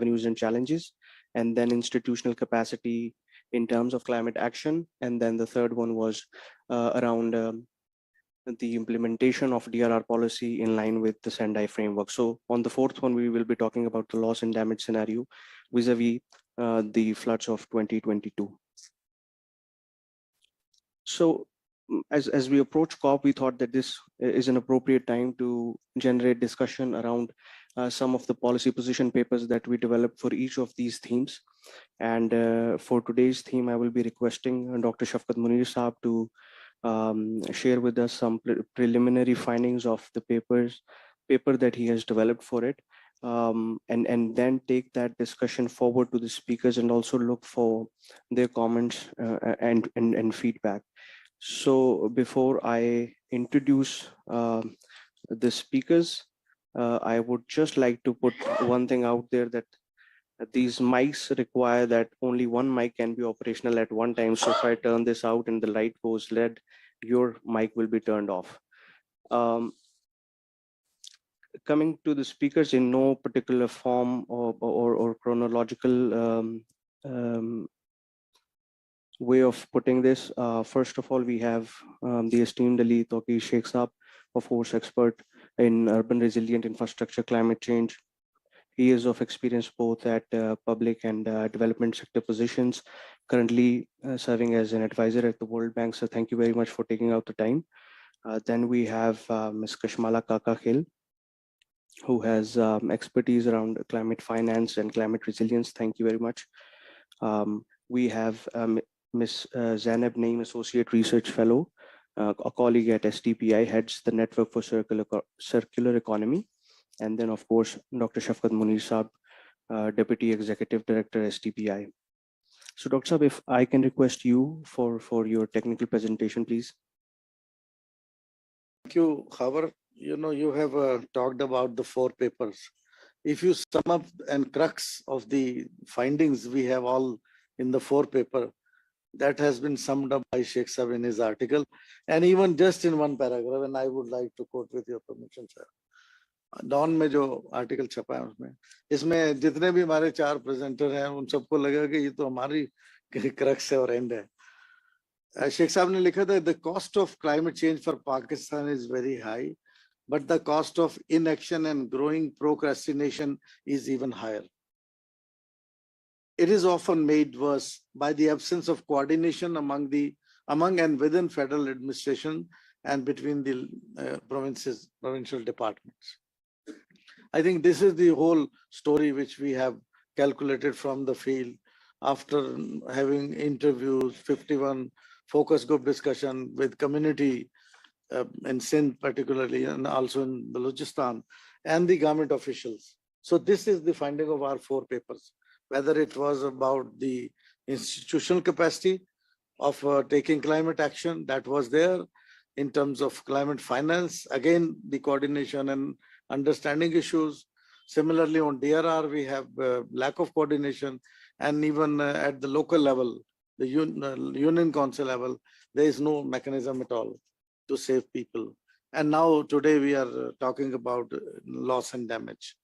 avenues and challenges, and then institutional capacity in terms of climate action. And then the third one was around the implementation of DRR policy in line with the Sendai framework. So on the fourth one, we will be talking about the loss and damage scenario vis-a-vis the floods of 2022. So as we approach COP, we thought that this is an appropriate time to generate discussion around some of the policy position papers that we developed for each of these themes. And for today's theme, I will be requesting Dr. Shafqat Munir Saab to share with us some preliminary findings of the paper that he has developed for it, and then take that discussion forward to the speakers and also look for their comments and feedback. So before I introduce the speakers, I would just like to put one thing out there, that these mics require that only one mic can be operational at one time. So if I turn this out and the light goes red, your mic will be turned off. Coming to the speakers in no particular form or chronological way of putting this. First of all, we have the esteemed Ali Tawqir Sheikh Saab, of course, expert in urban resilient infrastructure, climate change. He is of experience both at public and development sector positions, currently serving as an advisor at the World Bank. So thank you very much for taking out the time. Then we have Ms. Kashmala Kakakhil, who has expertise around climate finance and climate resilience. Thank you very much. We have Ms. Zainab Naeem, Associate Research Fellow, a colleague at STPI, heads the Network for Circular Economy. And then, of course, Dr. Shafqat Munir Saab, Deputy Executive Director, STPI. So, Dr. Saab, if I can request you for your technical presentation, please. Thank you, Khabar. You know, you have talked about the 4 papers. If you sum up and crux of the findings we have all in the 4 paper, that has been summed up by Sheikh Saab in his article, and even just in one paragraph, and I would like to quote with your permission, sir. Dawn में जो article छपा है इसमें जितने भी हमारे 4 presenter हैं उन सबको लगेगा कि ये तो हमारी क्रक्स है और एंड है। शेख साहब ने लिखा था, the cost of climate change for Pakistan is very high, but the cost of inaction and growing procrastination is even higher. It is often made worse by the absence of coordination among and within federal administration and between the provincial departments. I think this is the whole story which we have calculated from the field after having interviews, 51 focus group discussion with community in Sindh particularly, and also in Balochistan, and the government officials. So this is the finding of our 4 papers, whether it was about the institutional capacity of taking climate action that was there, in terms of climate finance, again, the coordination and understanding issues. Similarly, on DRR, we have lack of coordination, and even at the local level, the union council level, there is no mechanism at all to save people. And now today we are talking about loss and damage.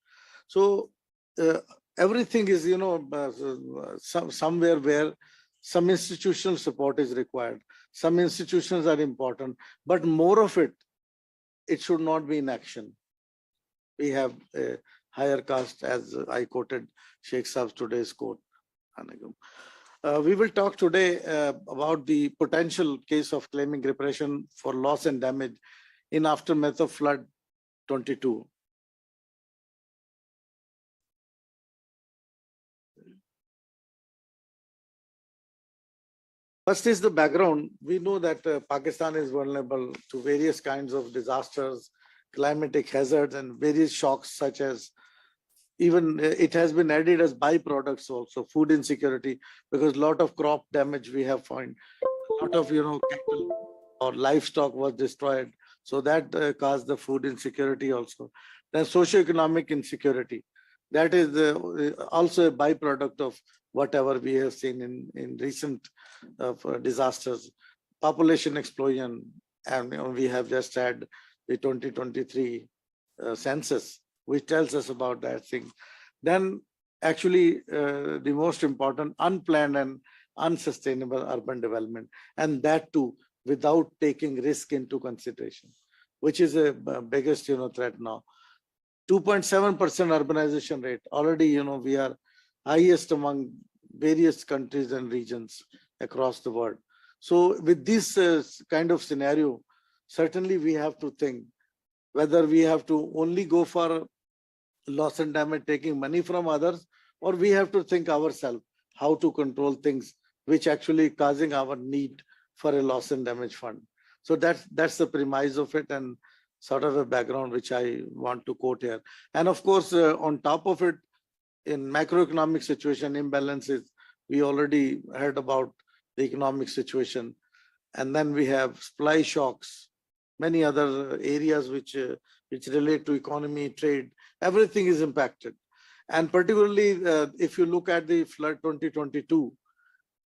So everything is, you know, somewhere where some institutional support is required. Some institutions are important, but more of it should not be in action. We have a higher caste, as I quoted Sheikh Saab's today's quote. We will talk today about the potential case of claiming reparation for loss and damage in aftermath of flood 22. First is the background. We know that Pakistan is vulnerable to various kinds of disasters, climatic hazards, and various shocks, such as, even it has been added as byproducts also, food insecurity, because a lot of crop damage we have found, a lot of, you know, cattle or livestock was destroyed. So that caused the food insecurity also. Then socioeconomic insecurity. That is also a byproduct of whatever we have seen in recent disasters. Population explosion, and you know, we have just had the 2023 census, which tells us about that thing. Then actually the most important unplanned and unsustainable urban development, and that too without taking risk into consideration, which is a biggest threat now. 2.7% urbanization rate already, we are highest among various countries and regions across the world. So with this kind of scenario, certainly we have to think whether we have to only go for loss and damage, taking money from others, or we have to think ourselves how to control things which actually causing our need for a loss and damage fund. So that's the premise of it, and sort of a background which I want to quote here. And of course, on top of it, in macroeconomic situation imbalances, we already heard about the economic situation, and then we have supply shocks, many other areas which relate to economy, trade, everything is impacted. And particularly if you look at the flood 2022,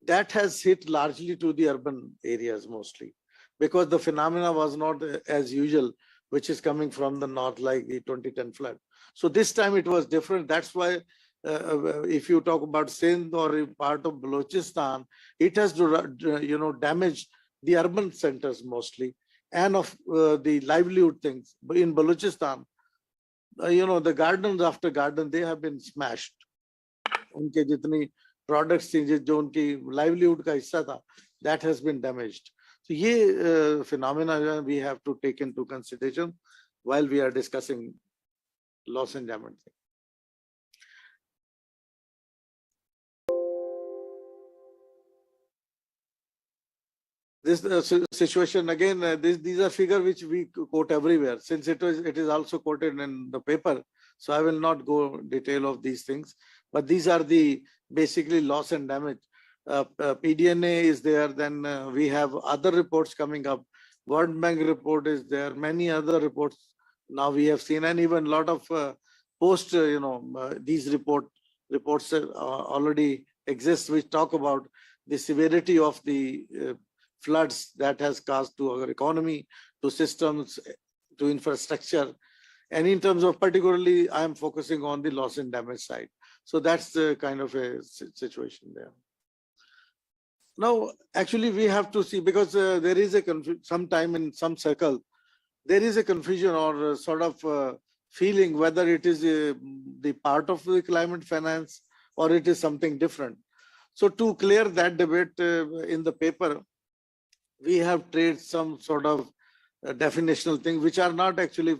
that has hit largely to the urban areas mostly, because the phenomena was not as usual, which is coming from the north, like the 2010 flood. So this time it was different. That's why if you talk about Sindh or a part of Balochistan, it has damaged the urban centers mostly, and of the livelihood things. But in Balochistan, the gardens after garden, they have been smashed. उनके जितनी products थी जो उनकी livelihood का हिस्सा था, that has been damaged. So ये phenomena we have to take into consideration while we are discussing loss and damage. This situation again, these are figures which we quote everywhere, since it is also quoted in the paper. So I will not go detail of these things, but these are the basically loss and damage. PDNA is there, then we have other reports coming up. World Bank report is there, many other reports now we have seen, and even a lot of post, these reports already exist, which talk about the severity of the floods that has caused to our economy, to systems, to infrastructure. And in terms of particularly, I am focusing on the loss and damage side. So that's the kind of a situation there. Now, actually, we have to see, because there is a sometime in some circle, there is a confusion or sort of feeling whether it is the part of the climate finance or it is something different. So to clear that debate in the paper, we have traced some sort of definitional thing, which are not actually,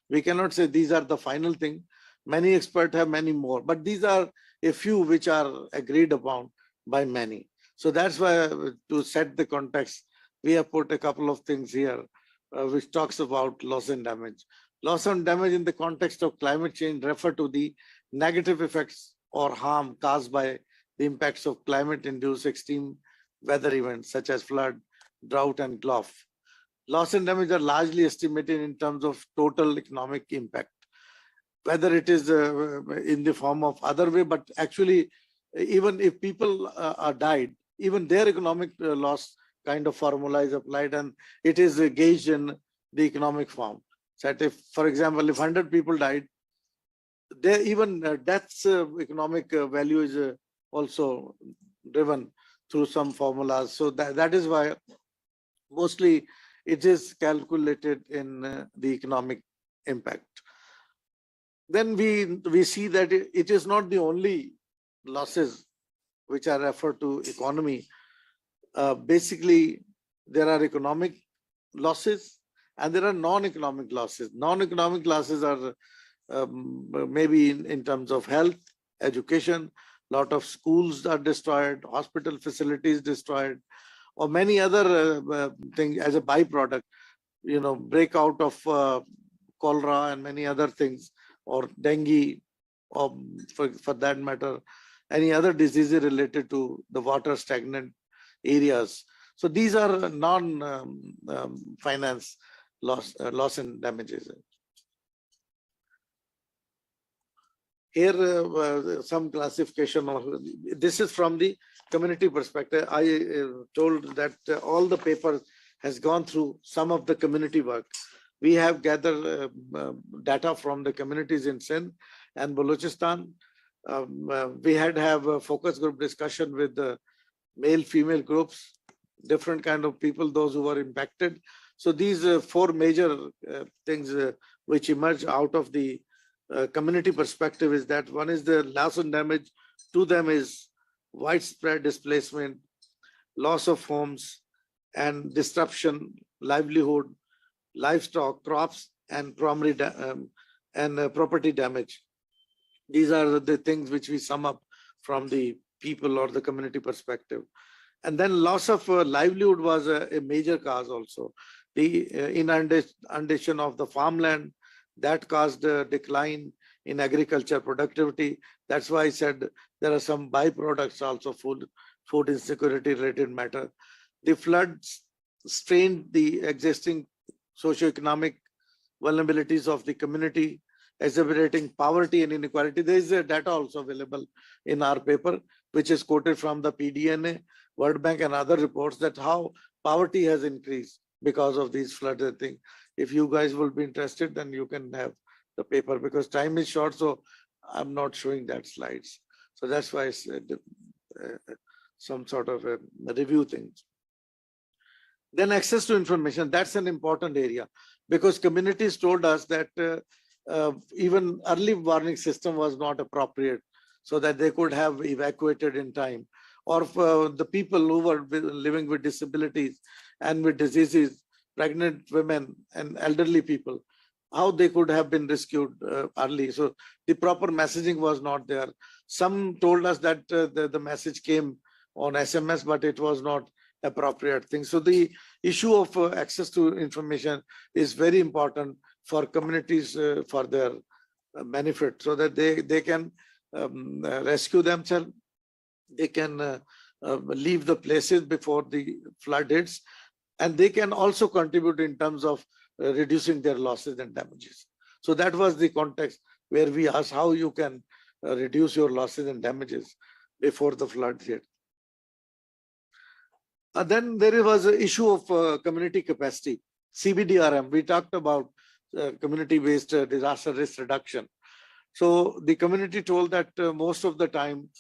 we cannot say these are the final thing. Many experts have many more, but these are a few which are agreed upon by many. So that's why, to set the context, we have put a couple of things here, which talks about loss and damage. Loss and damage in the context of climate change refer to the negative effects or harm caused by the impacts of climate-induced extreme weather events such as flood, drought, and gulf. Loss and damage are largely estimated in terms of total economic impact, whether it is in the form of other way, but actually, even if people are died, even their economic loss kind of formula is applied, and it is gauged in the economic form. So if, for example, if 100 people died, there even death's economic value is also driven through some formulas. So that is why mostly it is calculated in the economic impact. Then we see that it is not the only losses which are referred to economy. Basically, there are economic losses and there are non-economic losses. Non-economic losses are maybe in terms of health, education, lot of schools are destroyed, hospital facilities destroyed, or many other things as a byproduct, breakout of cholera and many other things, or dengue, or for that matter, any other diseases related to the water stagnant areas. So these are non-finance loss and damages. Here, some classification of this is from the community perspective. I told that all the paper has gone through some of the community work. We have gathered data from the communities in Sindh and Balochistan, We had have a focus group discussion with the male, female groups, different kind of people, those who were impacted. So these four major things which emerge out of the community perspective is that one is the loss and damage to them is widespread displacement, loss of homes and disruption, livelihood, livestock, crops, and primary property damage. These are the things which we sum up from the people or the community perspective. And then loss of livelihood was a major cause also. The inundation of the farmland, that caused a decline in agriculture productivity. That's why I said there are some byproducts also, food insecurity related matter. The floods strained the existing socioeconomic vulnerabilities of the community, exacerbating poverty and inequality. There is a data also available in our paper, which is quoted from the PDNA, World Bank and other reports, that how poverty has increased because of these floods. I think if you guys will be interested, then you can have the paper, because time is short, so I'm not showing that slides. So that's why I said some sort of a review things. Then access to information, that's an important area, because communities told us that even early warning system was not appropriate, so that they could have evacuated in time. Or for the people who were living with disabilities and with diseases, pregnant women and elderly people, how they could have been rescued early. So the proper messaging was not there. Some told us that the message came on SMS, but it was not appropriate thing. So the issue of access to information is very important for communities for their benefit, so that they can rescue themselves. They can leave the places before the flood hits, and they can also contribute in terms of reducing their losses and damages. So that was the context where we asked how you can reduce your losses and damages before the flood hit. Then there was an issue of community capacity, CBDRM. We talked about community-based disaster risk reduction. So the community told that most of the time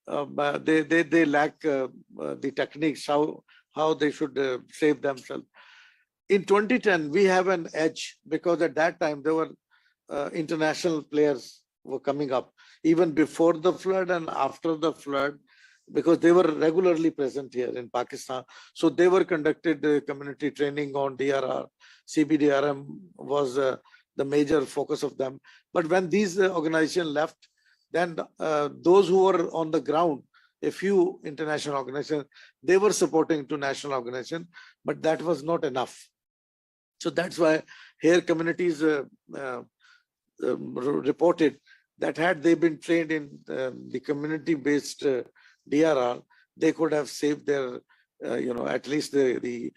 they lack the techniques how they should save themselves. In 2010, we have an edge, because at that time there were international players were coming up, even before the flood and after the flood, because they were regularly present here in Pakistan. So they were conducted community training on DRR. CBDRM was the major focus of them. But when these organizations left, then those who were on the ground, a few international organizations, they were supporting to national organizations, but that was not enough. So that's why here communities reported that had they been trained in the community-based DRR, they could have saved their, at least the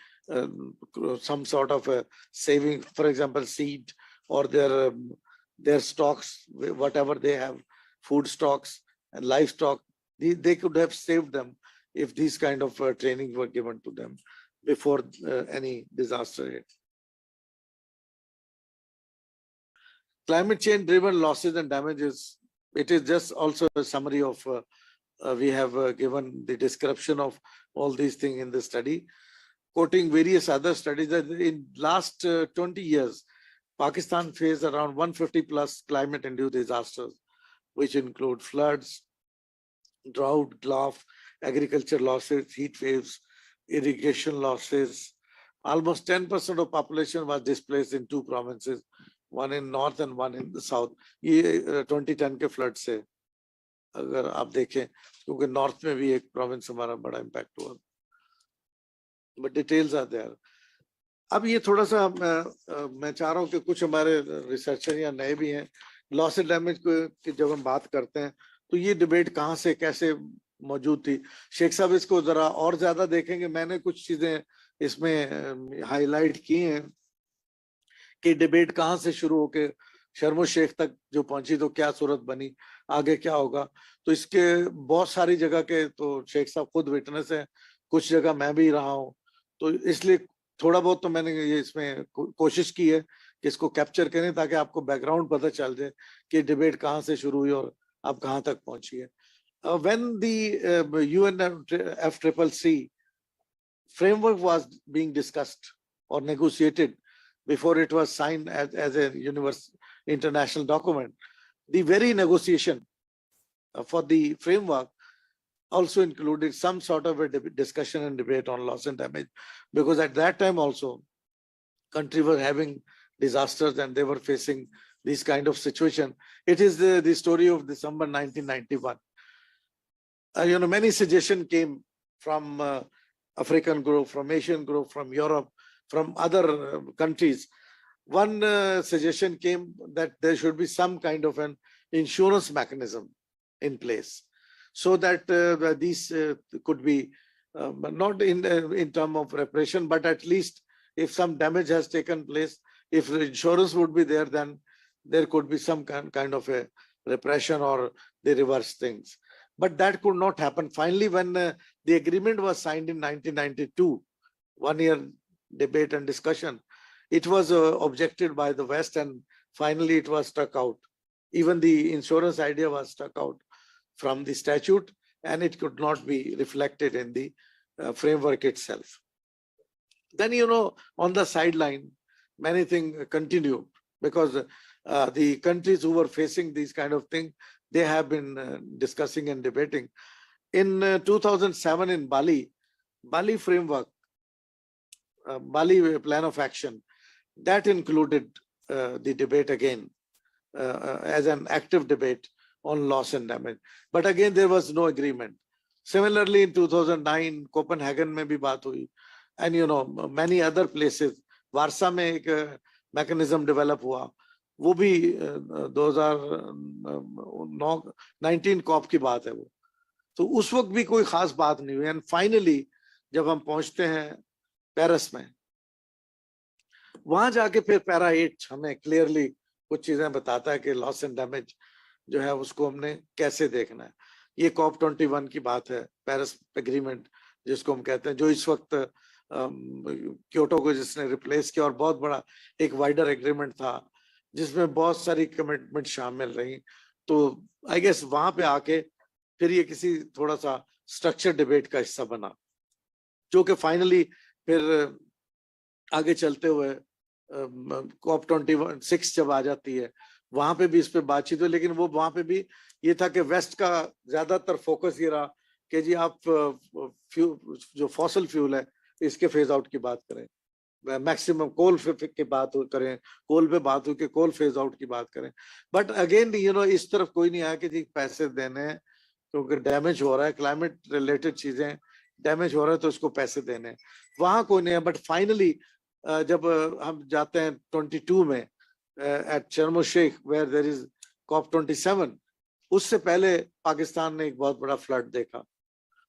some sort of a saving, for example, seed or their stocks, whatever they have, food stocks and livestock, they could have saved them if these kind of training were given to them before any disaster hit. Climate change driven losses and damages. It is just also a summary of we have given the description of all these things in the study, quoting various other studies that in last 20 years, Pakistan faced around 150 plus climate induced disasters, which include floods, drought, gulf, agriculture losses, heat waves, irrigation losses. Almost 10% of population was displaced in two provinces, one in north and one in the south. ये 2010 के flood से अगर आप देखें, क्योंकि north में भी एक प्रोविंस हमारा बड़ा इम्पैक्ट हुआ, बट डिटेल्स आर देयर. अब ये थोड़ा सा मैं चाह रहा हूँ कि कुछ हमारे रिसर्चर या नए भी हैं, लॉस एंड डैमेज की जब हम बात करते हैं तो ये डिबेट कहाँ से कैसे मौजूद थी. शेख साहब इसको जरा और ज्यादा देखेंगे. मैंने कुछ चीजें इसमें हाईलाइट की हैं कि डिबेट कहाँ से शुरू होके शर्मो शेख तक जो पहुंची, तो क्या सूरत बनी, आगे क्या होगा. तो इसके बहुत सारी जगह के तो शेख साहब खुद विटनेस है, कुछ जगह मैं भी रहा हूँ, तो इसलिए थोड़ा बहुत तो मैंने ये इसमें कोशिश की है कि इसको कैप्चर करें ताकि आपको बैकग्राउंड पता चल जाए कि डिबेट कहाँ से शुरू हुई और आप कहाँ तक पहुंची है. When the UNFCCC framework was being discussed or negotiated before it was signed as a international document, the very negotiation for the framework also included some sort of a discussion and debate on loss and damage, because at that time also country were having disasters and they were facing this kind of situation. It is the story of December 1991. Many suggestions came from African group, from Asian group, from Europe, from other countries. One suggestion came that there should be some kind of an insurance mechanism in place, so that these could be not in term of reparation, but at least if some damage has taken place, if the insurance would be there, then there could be some kind of a repression or they reverse things. But that could not happen. Finally, when the agreement was signed in 1992, 1 year debate and discussion, it was objected by the West, and finally it was struck out. Even the insurance idea was struck out from the statute, and it could not be reflected in the framework itself. Then, on the sideline, many things continued, because the countries who were facing these kind of things, they have been discussing and debating. In 2007 in Bali framework, Bali plan of action, that included the debate again as an active debate on loss and damage. But again, there was no agreement. Similarly, in 2009, Copenhagen में भी बात हुई, and many other places. वारसा में एक mechanism develop हुआ, वो भी 2019 COP की बात है वो. तो उस वक्त भी कोई खास बात नहीं हुई. एंड फाइनली जब हम पहुंचते हैं पेरिस में, वहां जाके फिर पैरा 8 हमें क्लियरली कुछ चीजें बताता है कि लॉस एंड डैमेज जो है उसको हमने कैसे देखना है. ये COP21 की बात है, पेरिस एग्रीमेंट जिसको हम कहते हैं, जो इस वक्त क्योटो को जिसने रिप्लेस किया, और बहुत बड़ा एक वाइडर एग्रीमेंट था जिसमें बहुत सारी कमिटमेंट शामिल रही. तो आई गेस वहां पे आके फिर ये किसी थोड़ा सा स्ट्रक्चर डिबेट का हिस्सा बना, जो कि फाइनली फिर आगे चलते हुए COP26 जब आ जाती है, वहां पे भी इस पे बातचीत हुई. लेकिन वो वहां पे भी ये था कि वेस्ट का ज्यादातर फोकस ये रहा कि जी आप जो फॉसिल फ्यूल है इसके फेज आउट की बात करें, मैक्सिमम कोल की बात करें, कोल पे बात हो कि कोल फेज आउट की बात करें. बट अगेन इस तरफ कोई नहीं आया कि जी पैसे देने हैं, क्योंकि डैमेज हो रहा है, क्लाइमेट रिलेटेड चीजें डैमेज हो रहा है तो उसको पैसे देने हैं, वहां कोई नहीं है. बट फाइनली जब हम जाते हैं 22 में एट शर्म Sheikh where there is COP27, उससे पहले पाकिस्तान ने एक बहुत बड़ा फ्लड देखा,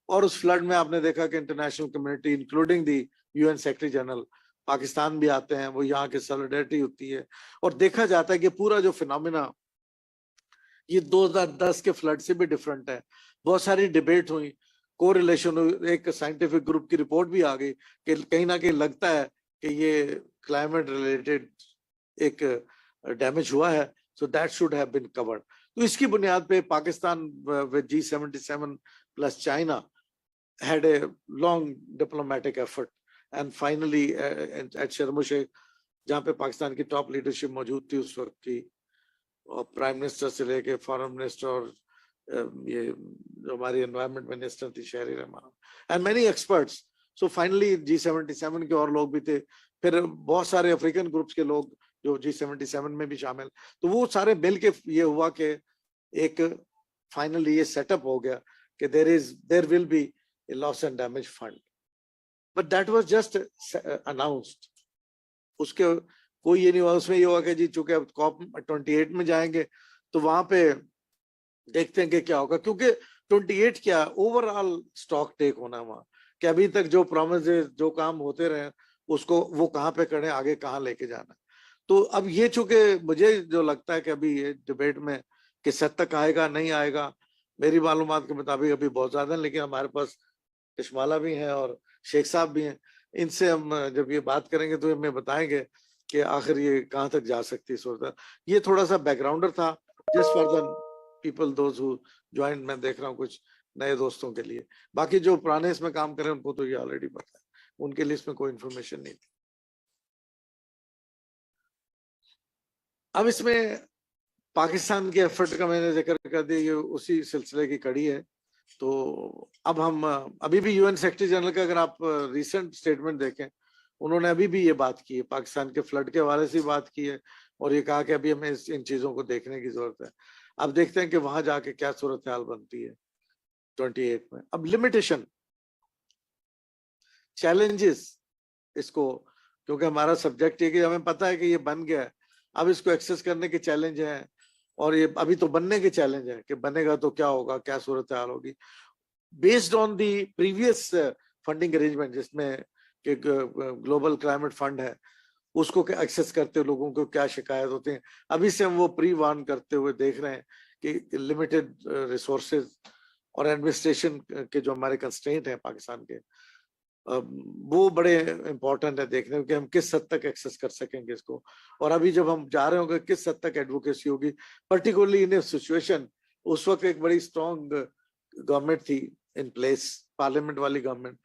और उस फ्लड में आपने देखा कि international community including the UN secretary general Pakistan भी आते हैं, वो यहाँ की सॉलिडेरिटी होती है, और देखा जाता है कि पूरा जो फिनोमिना ये 2010 के फ्लड से भी डिफरेंट है. बहुत सारी डिबेट हुई, कोरिलेशन हुई, एक साइंटिफिक ग्रुप की रिपोर्ट भी आ गई कि कहीं ना कहीं लगता है कि ये क्लाइमेट रिलेटेड एक डैमेज हुआ है, so that should have been covered. तो इसकी बुनियाद पे Pakistan with G77 plus China had a long diplomatic effort, and finally at शर्म शेख, जहाँ पे पाकिस्तान की टॉप लीडरशिप मौजूद थी उस वक्त की, और प्राइम मिनिस्टर से लेके फॉरेन मिनिस्टर और ये जो हमारी एनवायरनमेंट मिनिस्टर थी शहरी Rahman, and many experts. So finally G77 के और लोग भी थे, फिर बहुत सारे अफ्रीकन ग्रुप्स के लोग जो G77 में भी शामिल. तो वो सारे मिल के ये हुआ कि एक फाइनली ये सेटअप हो गया कि there will be a loss and damage fund, but that was just announced. उसके कोई ये नहीं हुआ, उसमें ये हुआ कि जी चूंकि अब COP28 में जाएंगे तो वहां पे देखते हैं कि क्या होगा, क्योंकि 28 क्या ओवरऑल स्टॉक टेक होना वहां, कि अभी तक जो प्रॉमिस जो काम होते रहे उसको वो कहाँ पे करें, आगे कहाँ लेके जाना. तो अब ये चूंकि मुझे जो लगता है कि अभी ये डिबेट में किस हद तक आएगा नहीं आएगा, मेरी मालूमात के मुताबिक अभी बहुत ज्यादा है, लेकिन हमारे पास कश्माला भी हैं और शेख साहब भी हैं, इनसे हम जब ये बात करेंगे तो हमें बताएंगे कि आखिर ये कहाँ तक जा सकती है सूरत. ये थोड़ा सा बैकग्राउंडर था just for the people those who join, मैं देख रहा हूँ कुछ नए दोस्तों के लिए, बाकी जो पुराने इसमें काम कर रहे हैं उनको तो ये ऑलरेडी पता है, उनके लिए इसमें कोई इन्फॉर्मेशन नहीं थी। अब इसमें पाकिस्तान के एफर्ट का मैंने जिक्र कर दिया, ये उसी सिलसिले की कड़ी है। तो अब हम अभी भी यूएन सेक्रेटरी जनरल का अगर आप रिसेंट स्टेटमेंट देखें, उन्होंने अभी भी ये बात की है, पाकिस्तान के फ्लड के हवाले से बात की है, और ये कहा कि अभी हमें इन चीजों को देखने की जरूरत है। अब देखते हैं कि वहां जाके क्या सूरत हाल बनती है 28 में। अब लिमिटेशन, चैलेंजेस, इसको, क्योंकि हमारा सब्जेक्ट है कि हमें पता है कि ये बन गया है, अब इसको एक्सेस करने के चैलेंज हैं, और ये अभी तो बनने के चैलेंज है कि बनेगा तो क्या होगा, क्या सूरत हाल होगी। Based on the previous funding arrangement, जिसमें कि ग्लोबल क्लाइमेट फंड है, उसको एक्सेस करते हुए लोगों को क्या शिकायत होती है, अभी से हम वो प्री वार्न करते हुए देख रहे हैं कि लिमिटेड रिसोर्सेज और एडमिनिस्ट्रेशन के जो हमारे कंस्ट्रेंट हैं पाकिस्तान के, वो बड़े इंपॉर्टेंट है देखने में कि हम किस हद तक एक्सेस कर सकेंगे इसको। और अभी जब हम जा रहे होंगे किस हद तक एडवोकेसी होगी, पर्टिकुलरली इन ए सिचुएशन। उस वक्त एक बड़ी स्ट्रॉन्ग गवर्नमेंट थी इन प्लेस, पार्लियामेंट वाली गवर्नमेंट।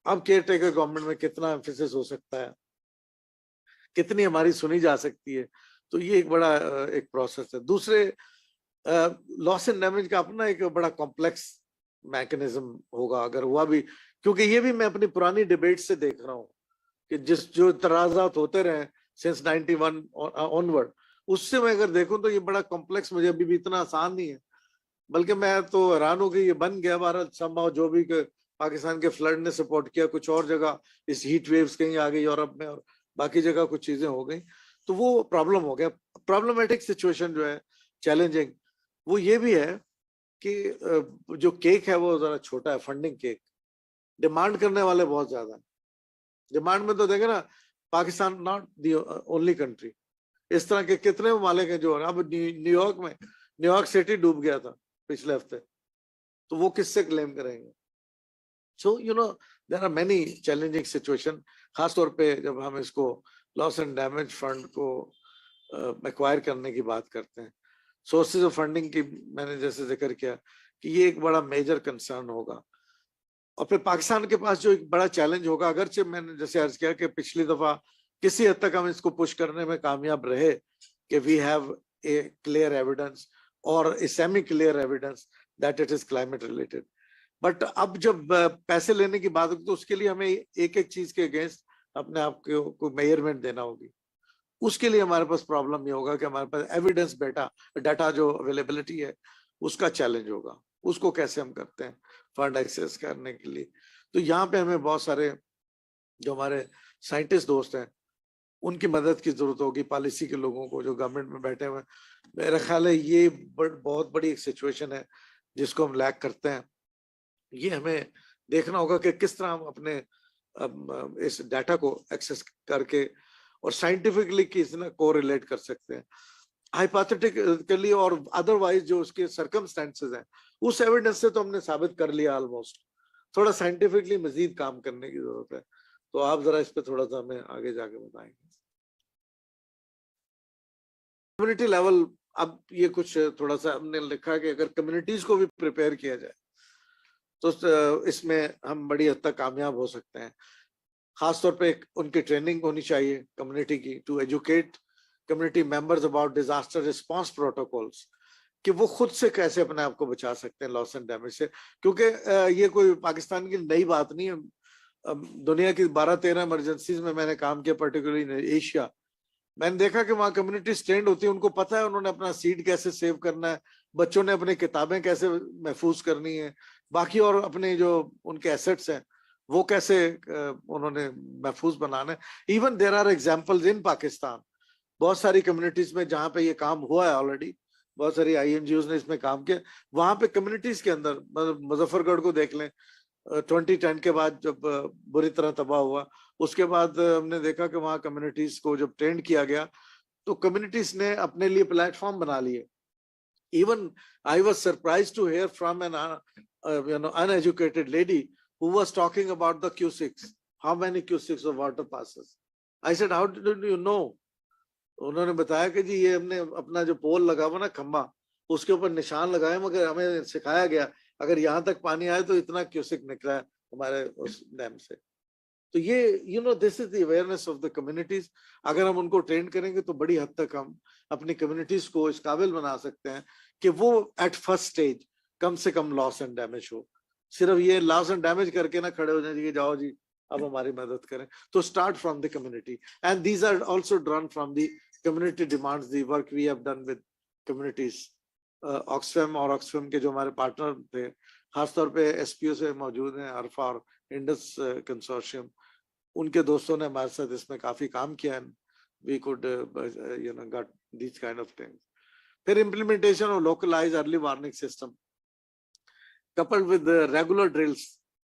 अब केयर टेकर गवर्नमेंट में कितना एम्फेसिस हो सकता है, कितनी हमारी सुनी जा सकती है, तो ये एक बड़ा एक प्रोसेस है। दूसरे, लॉस एंड डैमेज का अपना एक बड़ा कॉम्प्लेक्स मैकेनिज्म होगा अगर हुआ भी, क्योंकि ये भी मैं अपनी पुरानी डिबेट से देख रहा हूँ कि जो तराजात होते रहे सिंस 91 ऑनवर्ड, उससे मैं अगर देखूं तो ये बड़ा कॉम्प्लेक्स, मुझे अभी भी इतना आसान नहीं है। बल्कि मैं तो हैरान हूं कि ये बन गया भारत संभव, जो भी पाकिस्तान के फ्लड ने सपोर्ट किया, कुछ और जगह इस हीट वेव्स कहीं आ गई यूरोप में, और बाकी जगह कुछ चीजें हो गई, तो वो प्रॉब्लम हो गया। प्रॉब्लमेटिक सिचुएशन जो है, चैलेंजिंग, वो ये भी है कि जो केक है वो जरा छोटा है, फंडिंग केक, डिमांड करने वाले बहुत ज्यादा है। डिमांड में तो देखे ना, Pakistan not the only country, इस तरह के कितने ममालिक हैं जो, अब न्यूयॉर्क में, न्यूयॉर्क सिटी डूब गया था पिछले हफ्ते, तो वो किससे क्लेम करेंगे। So you know there are many challenging situation, खासतौर पे जब हम इसको लॉस एंड डैमेज फंड को एक्वायर करने की बात करते हैं। सोर्सेज ऑफ फंडिंग की मैंने जैसे जिक्र किया कि ये एक बड़ा मेजर कंसर्न होगा। और फिर पाकिस्तान के पास जो एक बड़ा चैलेंज होगा, अगरचे मैंने जैसे अर्ज किया कि पिछली दफा किसी हद तक हम इसको पुश करने में कामयाब रहे कि we have a clear evidence और a semi clear evidence that it is climate related. But अब जब पैसे लेने की बात होगी तो उसके लिए हमें एक एक चीज के अगेंस्ट अपने आप को मेजरमेंट देना होगी। उसके लिए हमारे पास प्रॉब्लम ये होगा कि हमारे पास एविडेंस डाटा जो अवेलेबिलिटी है उसका चैलेंज होगा, उसको कैसे हम करते हैं फंड एक्सेस करने के लिए। तो यहाँ पे हमें बहुत सारे जो हमारे साइंटिस्ट दोस्त हैं उनकी मदद की जरूरत होगी, पॉलिसी के लोगों को जो गवर्नमेंट में बैठे हुए। मेरा ख्याल है ये बहुत बड़ी एक सिचुएशन है जिसको हम लैक करते हैं। ये हमें देखना होगा कि किस तरह हम अपने इस डाटा को एक्सेस करके और साइंटिफिकली किस तरह को रिलेट कर सकते हैं, हाइपोथेटिकली और अदरवाइज जो उसके सर्कमस्टेंसेस हैं उस एविडेंस से तो हमने साबित कर लिया ऑलमोस्ट। थोड़ा साइंटिफिकली मजीद काम करने की जरूरत है। तो आप जरा इस पे थोड़ा सा हमें आगे जाके बताएंगे। कम्युनिटी लेवल, अब ये कुछ थोड़ा सा हमने लिखा कि अगर कम्युनिटीज को भी प्रिपेयर किया जाए तो इसमें हम बड़ी हद तक कामयाब हो सकते हैं। खासतौर पे उनकी ट्रेनिंग होनी चाहिए कम्युनिटी की, to educate community members about disaster response protocols, कि वो खुद से कैसे अपने आप को बचा सकते हैं लॉस एंड डैमेज से। क्योंकि ये कोई पाकिस्तान की नई बात नहीं है, दुनिया की 12-13 इमरजेंसीज में मैंने काम किया, पर्टिकुलरली एशिया। मैंने देखा कि वहाँ कम्युनिटी स्टैंड होती है, उनको पता है उन्होंने अपना सीड कैसे सेव करना है, बच्चों ने अपनी किताबें कैसे महफूज करनी है, बाकी और अपने जो उनके एसेट्स हैं वो कैसे उन्होंने महफूज बनाना है। Even there are examples in Pakistan, बहुत सारी कम्युनिटीज में जहाँ पे ये काम हुआ है ऑलरेडी, बहुत सारी INGOs ने इसमें काम किया। वहां पे कम्युनिटीज के अंदर, मुजफ्फरगढ़ को देख लें, 2010 के बाद जब बुरी तरह तबाह हुआ, उसके बाद हमने देखा कि वहाँ कम्युनिटीज को जब ट्रेंड किया गया तो कम्युनिटीज ने अपने लिए प्लेटफॉर्म बना लिए। Even I was surprised to hear from an uneducated lady who was talking about the Q6, how many Q6 of water passes. I said, how did you know? उन्होंने बताया कि जी ये हमने अपना जो पोल लगा हुआ ना, खंबा, उसके ऊपर निशान लगाए, मगर हमें सिखाया गया अगर यहाँ तक पानी आए तो इतना क्यूसिक निकला है हमारे उस डैम से। तो ये this is the awareness of the communities. अगर हम उनको ट्रेन करेंगे तो बड़ी हद तक हम अपनी कम्युनिटीज को इस काबिल बना सकते हैं कि वो एट फर्स्ट स्टेज कम से कम लॉस एंड डैमेज हो। सिर्फ ये लॉस एंड डैमेज करके ना खड़े हो जाए कि जाओ जी अब हमारी मदद करें। तो start from the community, and these are also drawn from the community demands, the work we have done with communities. Oxfam और ऑक्सफैम के जो हमारे पार्टनर थे, खासतौर पे एसपीओ से मौजूद हैं, अरफा और इंडस कंसोर्शियम, उनके दोस्तों ने हमारे साथ इसमें काफी काम किया है। We could got these kind of things. फिर implementation of localize early warning system coupled with the regular drills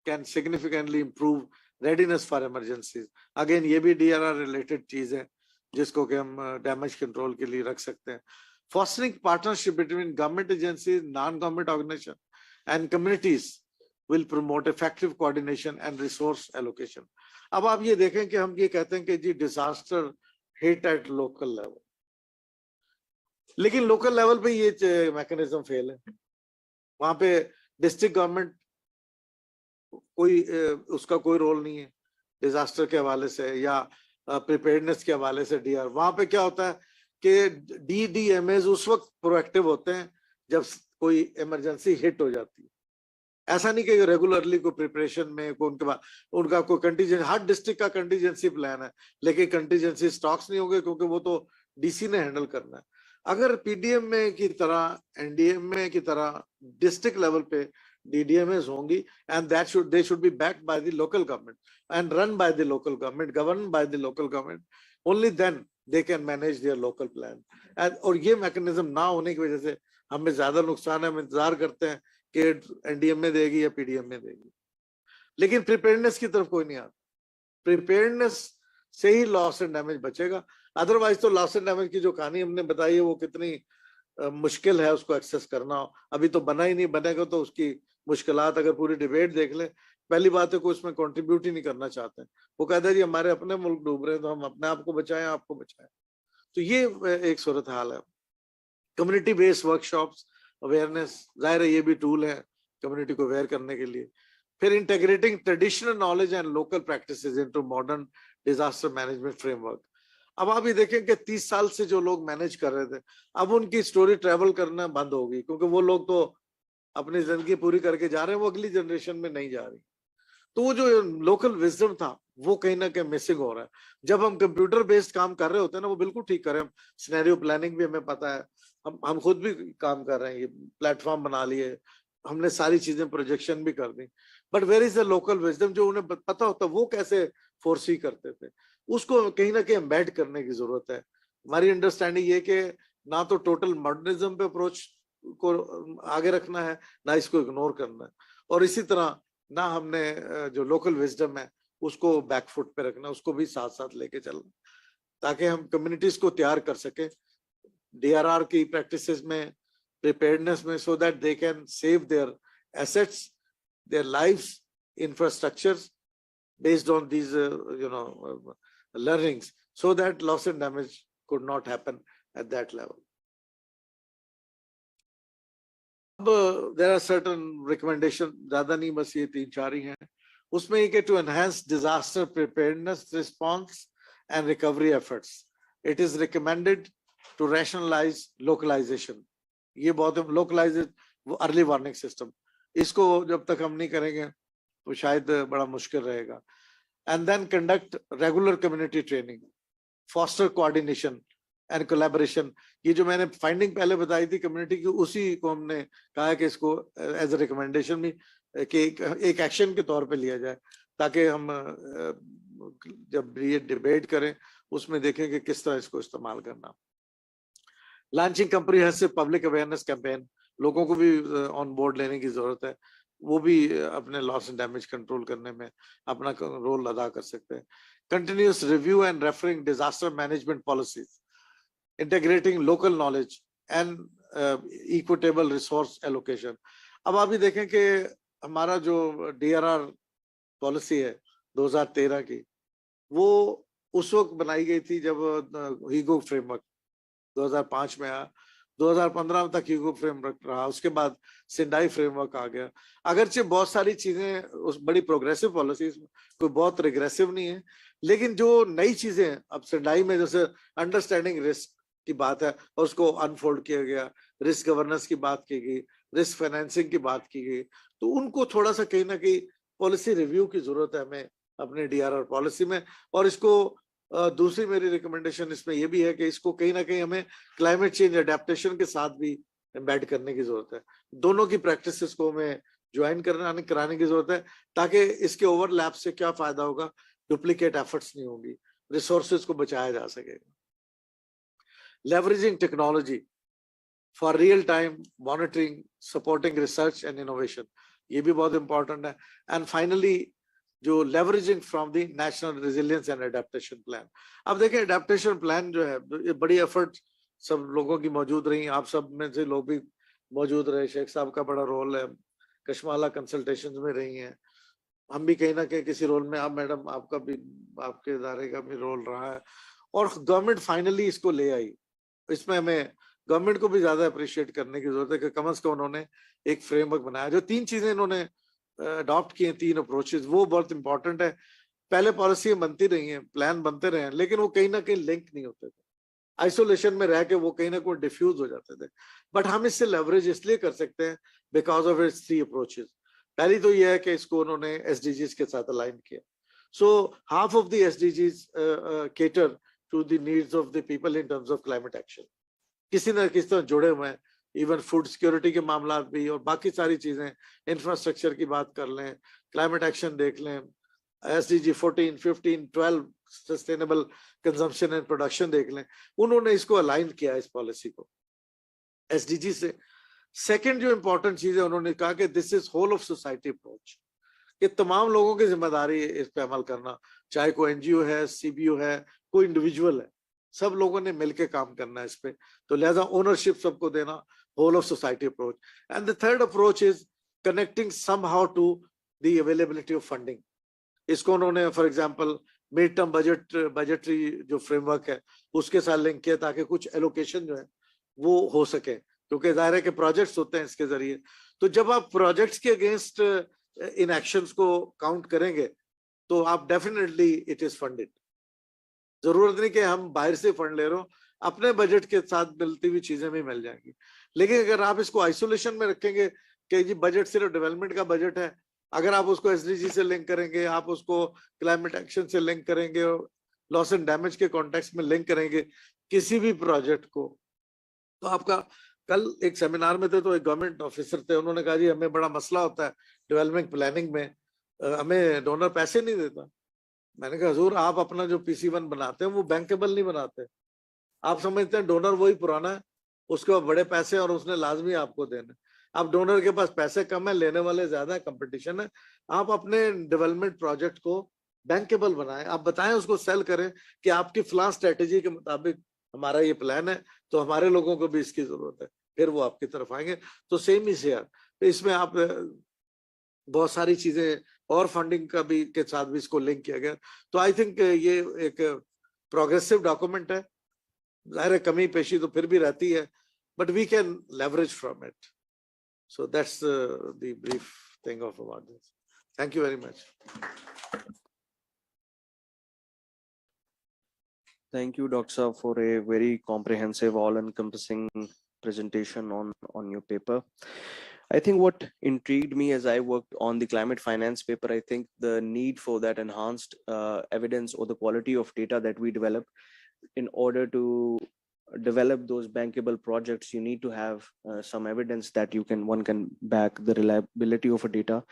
can significantly improve readiness for emergencies. Again ये भी DRR related चीज है जिसको कि हम डैमेज कंट्रोल के लिए रख सकते हैं। Fostering partnership between government agencies, non-government organization and communities will promote effective coordination and resource allocation. अब आप ये देखें कि हम ये कहते हैं कि जी disaster hit at local level, लेकिन लोकल लेवल पे ये मैकेनिज्म फेल है। वहां पे डिस्ट्रिक्ट गवर्नमेंट कोई उसका कोई रोल नहीं है डिजास्टर के हवाले से या प्रिपेयर्डनेस के हवाले से। डीआर वहां पे क्या होता है कि डीडीएमएस उस वक्त प्रोएक्टिव होते हैं जब कोई इमरजेंसी हिट हो जाती है। ऐसा नहीं कि रेगुलरली कोई प्रिपरेशन में कोई उनके बाद उनका कोई कंटीजेंसी, हर डिस्ट्रिक्ट का कंटीजेंसी प्लान है, लेकिन कंटीजेंसी स्टॉक्स नहीं होंगे क्योंकि वो तो डीसी ने हैंडल करना है। अगर पीडीएम में की तरह, एनडीएम में की तरह डिस्ट्रिक्ट लेवल पे DDMs होंगी, and they should be backed by the local government and run by the local government, governed by the local government, only then they can manage their local plan. And और ये mechanism ना होने की वजह से हमें ज्यादा नुकसान है। हम इंतजार करते हैं कि एनडीएम में देगी या पीडीएम में देगी, लेकिन प्रिपेयर्डनेस की तरफ कोई नहीं आता। प्रिपेयर्डनेस से ही लॉस एंड डैमेज बचेगा, अदरवाइज तो लॉस एंड डैमेज की जो कहानी हमने बताई है वो कितनी मुश्किल है उसको एक्सेस करना। अभी तो बना ही नहीं, बनेगा तो उसकी मुश्किलात अगर पूरी डिबेट देख ले, पहली बात है कोई उसमें कंट्रीब्यूट ही नहीं करना चाहते हैं। वो कहते हैं जी हमारे अपने मुल्क डूब रहे हैं तो हम अपने आप को बचाएं, आपको बचाएं। तो ये एक सूरत हाल है। कम्युनिटी बेस्ड वर्कशॉप्स, अवेयरनेस, जाहिर है ये भी टूल है कम्युनिटी को अवेयर करने के लिए। फिर integrating traditional knowledge and local practices into modern disaster management framework. अब आप ये देखें कि 30 साल से जो लोग मैनेज कर रहे थे, अब उनकी स्टोरी ट्रेवल करना बंद होगी क्योंकि वो लोग तो अपनी जिंदगी पूरी करके जा रहे हैं, वो अगली जनरेशन में नहीं जा रही। तो वो जो लोकल विजडम था वो कहीं ना कहीं मिसिंग हो रहा है। जब हम कंप्यूटर बेस्ड काम कर रहे होते हैं ना, वो बिल्कुल ठीक कर रहे हैं। हम सिनेरियो प्लानिंग भी हमें पता है, हम खुद भी काम कर रहे हैं, ये प्लेटफॉर्म बना लिए हमने, सारी चीजें प्रोजेक्शन भी कर दी। But where is the local wisdom, जो उन्हें पता होता वो कैसे फोरसी करते थे, उसको कहीं ना कहीं एम्बेड करने की जरूरत है। हमारी अंडरस्टैंडिंग ये कि ना तो टोटल मॉडर्निज्म पे अप्रोच को आगे रखना है, ना इसको इग्नोर करना है, और इसी तरह ना हमने जो लोकल विजडम है उसको बैकफुट पे रखना, उसको भी साथ साथ लेके चलना, ताकि हम कम्युनिटीज को तैयार कर सके डीआरआर की प्रैक्टिसेस में, प्रिपेयर्डनेस में, so that they can save their assets, their lives, infrastructures based on these learnings, so that loss and damage could not happen at that level. अब there are certain recommendations, ज्यादा नहीं, बस ये 3-4 ही हैं। उसमें ये कि to enhance disaster preparedness response and recovery efforts, it is recommended to rationalize localization. ये बहुत लोकलाइज्ड अर्ली वार्निंग सिस्टम, इसको जब तक हम नहीं करेंगे तो शायद बड़ा मुश्किल रहेगा। And then conduct regular community training, foster coordination and collaboration. ये जो मैंने फाइंडिंग पहले बताई थी कम्युनिटी की, उसी को हमने कहा कि इसको एज ए रिकमेंडेशन भी कि एक एक्शन के तौर पे लिया जाए, ताकि हम जब ये डिबेट करें उसमें देखें कि किस तरह इसको इस्तेमाल करना। Launching comprehensive public awareness campaign, लोगों को भी ऑन बोर्ड लेने की जरूरत है, वो भी अपने लॉस एंड डैमेज कंट्रोल करने में अपना रोल अदा कर सकते हैं। Continuous review and referring disaster management policies, integrating local knowledge and equitable resource allocation. अब आप ये देखें कि हमारा जो डीआरआर पॉलिसी है 2013 की, वो उस वक्त बनाई गई थी जब हीगो फ्रेमवर्क 2005 में आया। 2015 तक ह्यूगो फ्रेमवर्क रहा, उसके बाद सिंडाई फ्रेमवर्क आ गया। अगरचे बहुत सारी चीजें उस बड़ी प्रोग्रेसिव पॉलिसीज, कोई बहुत रिग्रेसिव नहीं है, लेकिन जो नई चीजें अब सिंडाई में, जैसे अंडरस्टैंडिंग रिस्क की बात है और उसको अनफोल्ड किया गया, रिस्क गवर्नेंस की बात की गई, रिस्क फाइनेंसिंग की बात की गई, तो उनको थोड़ा सा कहीं ना कहीं पॉलिसी रिव्यू की जरूरत है हमें अपने डीआरआर पॉलिसी में। और इसको दूसरी मेरी रिकमेंडेशन इसमें यह भी है कि इसको कहीं ना कहीं हमें क्लाइमेट चेंज एडेप्टेशन के साथ भी एम्बेड करने की जरूरत है। दोनों की प्रैक्टिसेस को हमें ज्वाइन कराने की जरूरत है, ताकि इसके ओवरलैप से क्या फायदा होगा, डुप्लीकेट एफर्ट्स नहीं होंगी, रिसोर्सेज को बचाया जा सकेगा। Leveraging technology for real time monitoring, supporting research and innovation, ये भी बहुत इंपॉर्टेंट है। एंड फाइनली जो leveraging from the national resilience and adaptation plan. अब देखें एडेप्टेशन प्लान जो है, ये बड़ी एफर्ट सब लोगों की मौजूद रही, आप सब में से लोग भी मौजूद रहे, शेख साहब का बड़ा रोल है, कश्माला कंसल्टेशंस में रही हैं, हम भी कहीं ना कहीं किसी रोल में, आप मैडम आपका भी, आपके इदारे का भी रोल रहा है, और गवर्नमेंट फाइनली इसको ले आई। इसमें हमें गवर्नमेंट को भी ज्यादा अप्रिशिएट करने की जरूरत है कि कम से कम उन्होंने एक फ्रेमवर्क बनाया। जो 3 चीजें इन्होंने अडॉप्ट किए, 3 अप्रोचेस, वो बहुत इंपॉर्टेंट है। पहले पॉलिसी बनती रही हैं, प्लान बनते रहे हैं, लेकिन वो कहीं ना कहीं लिंक नहीं होते थे, आइसोलेशन में रह के वो कहीं ना कहीं डिफ्यूज हो जाते थे। बट हम इससे लेवरेज इसलिए कर सकते हैं बिकॉज ऑफ इट्स 3 अप्रोचेस। पहली तो ये है कि इसको उन्होंने एसडीजीज के साथ अलाइन किया। So half of the SDGs cater to the needs of the people in terms of climate action, किसी न किसी तरह जुड़े हुए हैं। इवन फूड सिक्योरिटी के मामला भी, और बाकी सारी चीजें, इंफ्रास्ट्रक्चर की बात कर लें, क्लाइमेट एक्शन देख लें, SDG 14, 15, 12 sustainable consumption and production देख लें, उन्होंने इसको अलाइन किया इस पॉलिसी को एसडीजी से। सेकंड जो इंपॉर्टेंट चीज है, उन्होंने कहा कि this is whole of society approach, कि तमाम लोगों की जिम्मेदारी है इस पे अमल करना, चाहे कोई एनजीओ है, सीबीओ है, कोई इंडिविजुअल है, सब लोगों ने मिलकर काम करना है इस पे। तो लिहाजा ओनरशिप सबको देना, whole of society approach. And the third approach is connecting somehow to the availability of funding. इसको उन्होंने for example mid term budgetary जो फ्रेमवर्क है उसके साथ लिंक किया, ताकि कुछ एलोकेशन जो है वो हो सके, क्योंकि जाहिर है कि प्रोजेक्ट्स होते हैं इसके जरिए। तो जब आप प्रोजेक्ट्स के अगेंस्ट इन एक्शंस को काउंट करेंगे तो आप डेफिनेटली इट इज फंडेड। जरूरत नहीं कि हम बाहर से फंड ले रहे हो, अपने बजट के साथ मिलती हुई चीजें भी मिल जाएंगी। लेकिन अगर आप इसको आइसोलेशन में रखेंगे कि जी बजट सिर्फ डेवलपमेंट का बजट है, अगर आप उसको एसडीजी से लिंक करेंगे, आप उसको क्लाइमेट एक्शन से लिंक करेंगे, लॉस एंड डैमेज के कॉन्टेक्स्ट में लिंक करेंगे किसी भी प्रोजेक्ट को, तो आपका, कल एक सेमिनार में थे तो एक गवर्नमेंट ऑफिसर थे, उन्होंने कहा जी हमें बड़ा मसला होता है डेवलपमेंट प्लानिंग में, हमें डोनर पैसे नहीं देता। मैंने कहा हजूर आप अपना जो PC1 बनाते हैं वो बैंकेबल नहीं बनाते, आप समझते हैं डोनर वही पुराना है, उसके बाद बड़े पैसे और उसने लाजमी आपको देना। अब डोनर के पास पैसे कम है, लेने वाले ज्यादा है, कंपटीशन है, आप अपने डेवलपमेंट प्रोजेक्ट को बैंकेबल बनाएं, आप बताएं उसको, सेल करें कि आपकी फ्लां स्ट्रेटेजी के मुताबिक हमारा ये प्लान है, तो हमारे लोगों को भी इसकी जरूरत है, फिर वो आपकी तरफ आएंगे। तो सेम ही शेयर, तो इसमें आप बहुत सारी चीजें और फंडिंग का भी के साथ भी इसको लिंक किया गया। तो आई थिंक ये एक प्रोग्रेसिव डॉक्यूमेंट है, जाहिर है कमी पेशी तो फिर भी रहती है, but we can leverage from it. So that's the brief thing of about this. Thank you very much. Thank you, Dr. Saab, for a very comprehensive, all-encompassing presentation on your paper. I think what intrigued me as I worked on the climate finance paper, I think the need for that enhanced evidence or the quality of data that we develop in order to develop those bankable projects, you need to have some evidence that one can back the reliability of a data.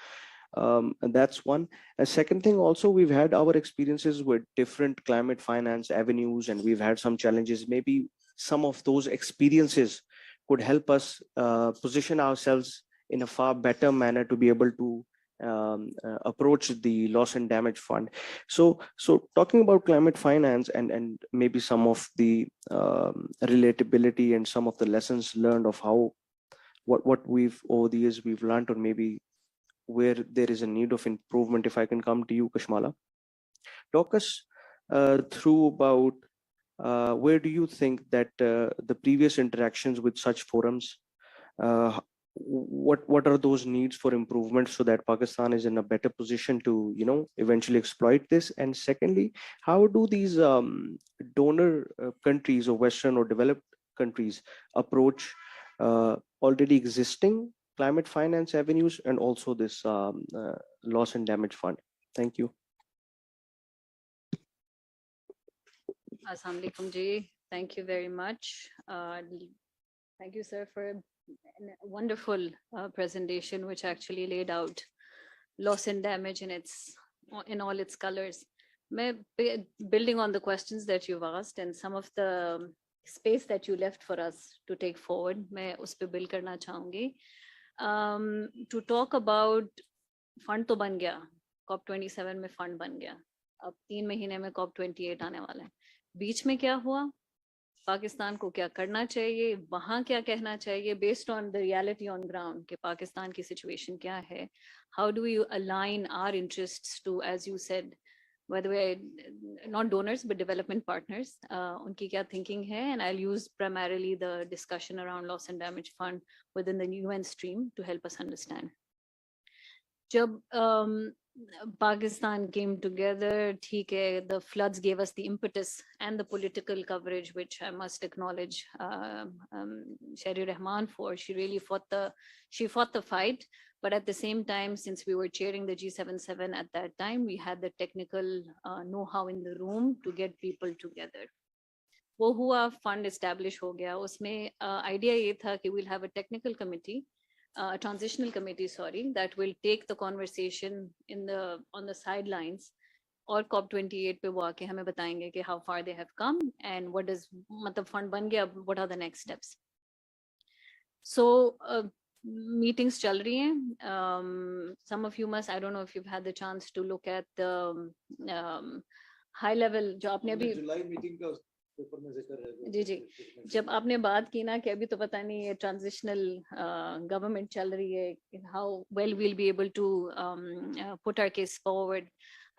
And that's one. A second thing, also, we've had our experiences with different climate finance avenues, and we've had some challenges. Maybe some of those experiences could help us position ourselves in a far better manner to be able to approach the loss and damage fund. So talking about climate finance and maybe some of the relatability and some of the lessons learned of how what we've over the years we've learned, or maybe where there is a need of improvement. If I can come to you, Kashmala, talk us through about where do you think that the previous interactions with such forums, uh, what are those needs for improvement so that Pakistan is in a better position to eventually exploit this? And secondly, how do these donor countries or Western or developed countries approach already existing climate finance avenues and also this loss and damage fund? Thank you. Assalamu alaikum ji. Thank you very much. Thank you, sir, for a wonderful presentation, which actually laid out loss and damage in all its colors. Building on the questions that you've asked and some of the space that you left for us to take forward, मैं उस पे build करना चाहूँगी. To talk about fund तो बन गया, COP27 में fund बन गया. अब 3 महीने में COP28 आने वाला है. बीच में क्या हुआ? पाकिस्तान को क्या करना चाहिए, वहाँ क्या कहना चाहिए, based on the reality on ground कि पाकिस्तान की situation क्या है, how do we align our interests to, as you said, whether we're not donors but development partners, उनकी क्या thinking है, and I'll use primarily the discussion around loss and damage fund within the UN stream to help us understand. जब Pakistan came together, ठीक है, the floods gave us the impetus and the political coverage, which I must acknowledge Shari Rahman for. She really fought the fight, but at the same time, since we were chairing the G77 at that time, we had the technical know-how in the room to get people together. वो हुआ, fund establish हो गया, उसमें idea ये था कि we'll have a technical committee, a transitional committee, sorry, that will take the conversation on the sidelines, और COP28 पे वो आके हमें बताएंगे कि how far they have come and what is, मतलब fund बन गया, what are the next steps. So meetings चल रही हैं. Some of you must, I don't know if you've had the chance to look at the high level जो आपने अभी जुलाई meeting का पेपर में जिक्र है. जी जी, जब आपने बात की ना कि अभी तो पता नहीं ये ट्रांजिशनल गवर्नमेंट चल रही है, how well we'll be able to put our case forward.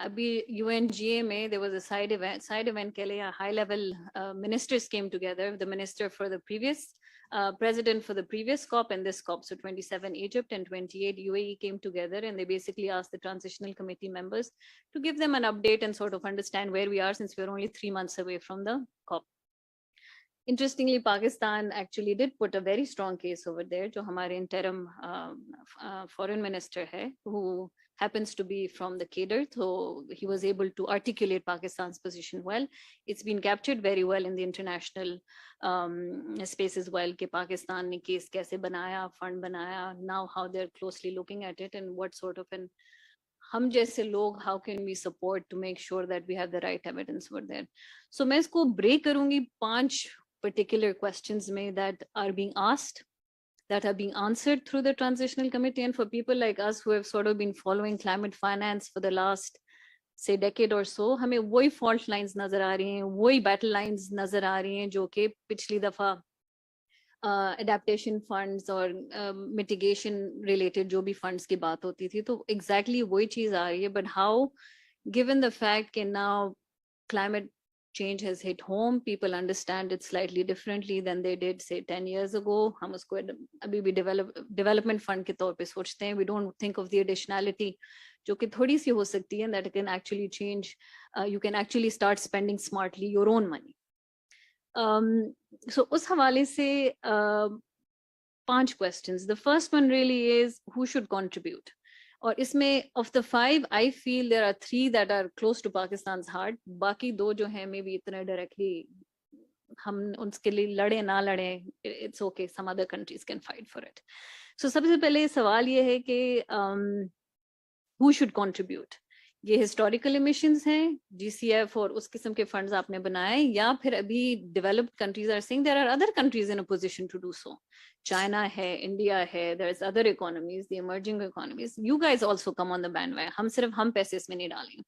अभी UNGA में there was a side event के लिए high level ministers came together, the minister for the previous president for the previous COP and this COP, so 27 Egypt and 28 UAE came together, and they basically asked the transitional committee members to give them an update and sort of understand where we are, since we're only 3 months away from the COP. Interestingly, Pakistan actually did put a very strong case over there. जो हमारे interim foreign minister है, who happens to be from the cadre, so he was able to articulate Pakistan's position well. It's been captured very well in the international space as well, कि पाकिस्तान ने case कैसे बनाया, fund बनाया, now how they're closely looking at it and what sort of an हम जैसे लोग how can we support to make sure that we have the right evidence over there. So मैं इसको break करूँगी 5 particular questions में that are being asked, that are being answered through the transitional committee, and for people like us who have sort of been following climate finance for the last say decade or so, हमें वही fault lines नजर आ रही हैं, वही battle lines नजर आ रही हैं जो कि पिछली दफा adaptation funds और mitigation related जो भी funds की बात होती थी, तो exactly वही चीज आ रही है. But how, given the fact that now climate change has hit home, people understand it slightly differently than they did say 10 years ago. हम उसको अभी भी development fund के तौर पे सोचते हैं. We don't think of the additionality जो कि थोड़ी सी हो सकती है, that it can actually change. You can actually start spending smartly your own money. So उस हवाले से 5 questions. The first one really is who should contribute. और इसमें of the 5, I feel there are 3 that are close to Pakistan's heart. बाकी 2 जो हैं maybe इतने directly हम उनके लिए लड़े ना लड़े, it's okay, some other countries can fight for it. So सबसे पहले सवाल ये है कि who should contribute. ये historical emissions हैं, GCF और उस किस्म के funds आपने बनाए, या फिर अभी developed countries are saying there are other countries in a position to do so. China है, India है, there's other economies, the emerging economies. You guys also come on the bandwagon. हम सिर्फ हम पैसे इसमें नहीं डालेंगे.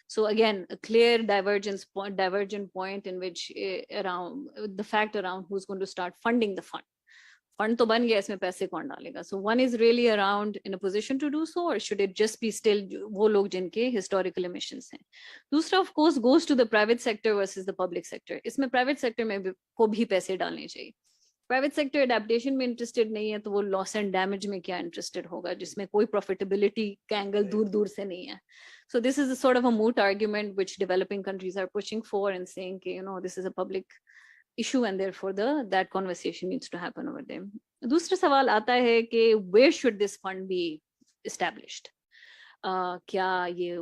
So again, a clear divergent point in which around the fact around who's going to start funding the fund. fund तो बन गया, इसमें पैसे कौन डालेगा? So one is really around in a position to do so, or should it just be still वो लोग जिनके historical emissions हैं? दूसरा of course goes to the private sector versus the public sector. इसमें private sector में को भी पैसे डालने चाहिए. प्राइवेट सेक्टर एडेप्टेशन में इंटरेस्टेड नहीं है तो वो लॉस एंड डैमेज में क्या इंटरेस्टेड होगा, जिसमें कोई प्रॉफिटेबिलिटी का एंगल दूर दूर से नहीं है. So this is a sort of a moot argument which developing countries are pushing for and saying, you know, this is a public issue and therefore that conversation needs to happen over there. दूसरा सवाल आता है कि where should this fund be established? क्या ये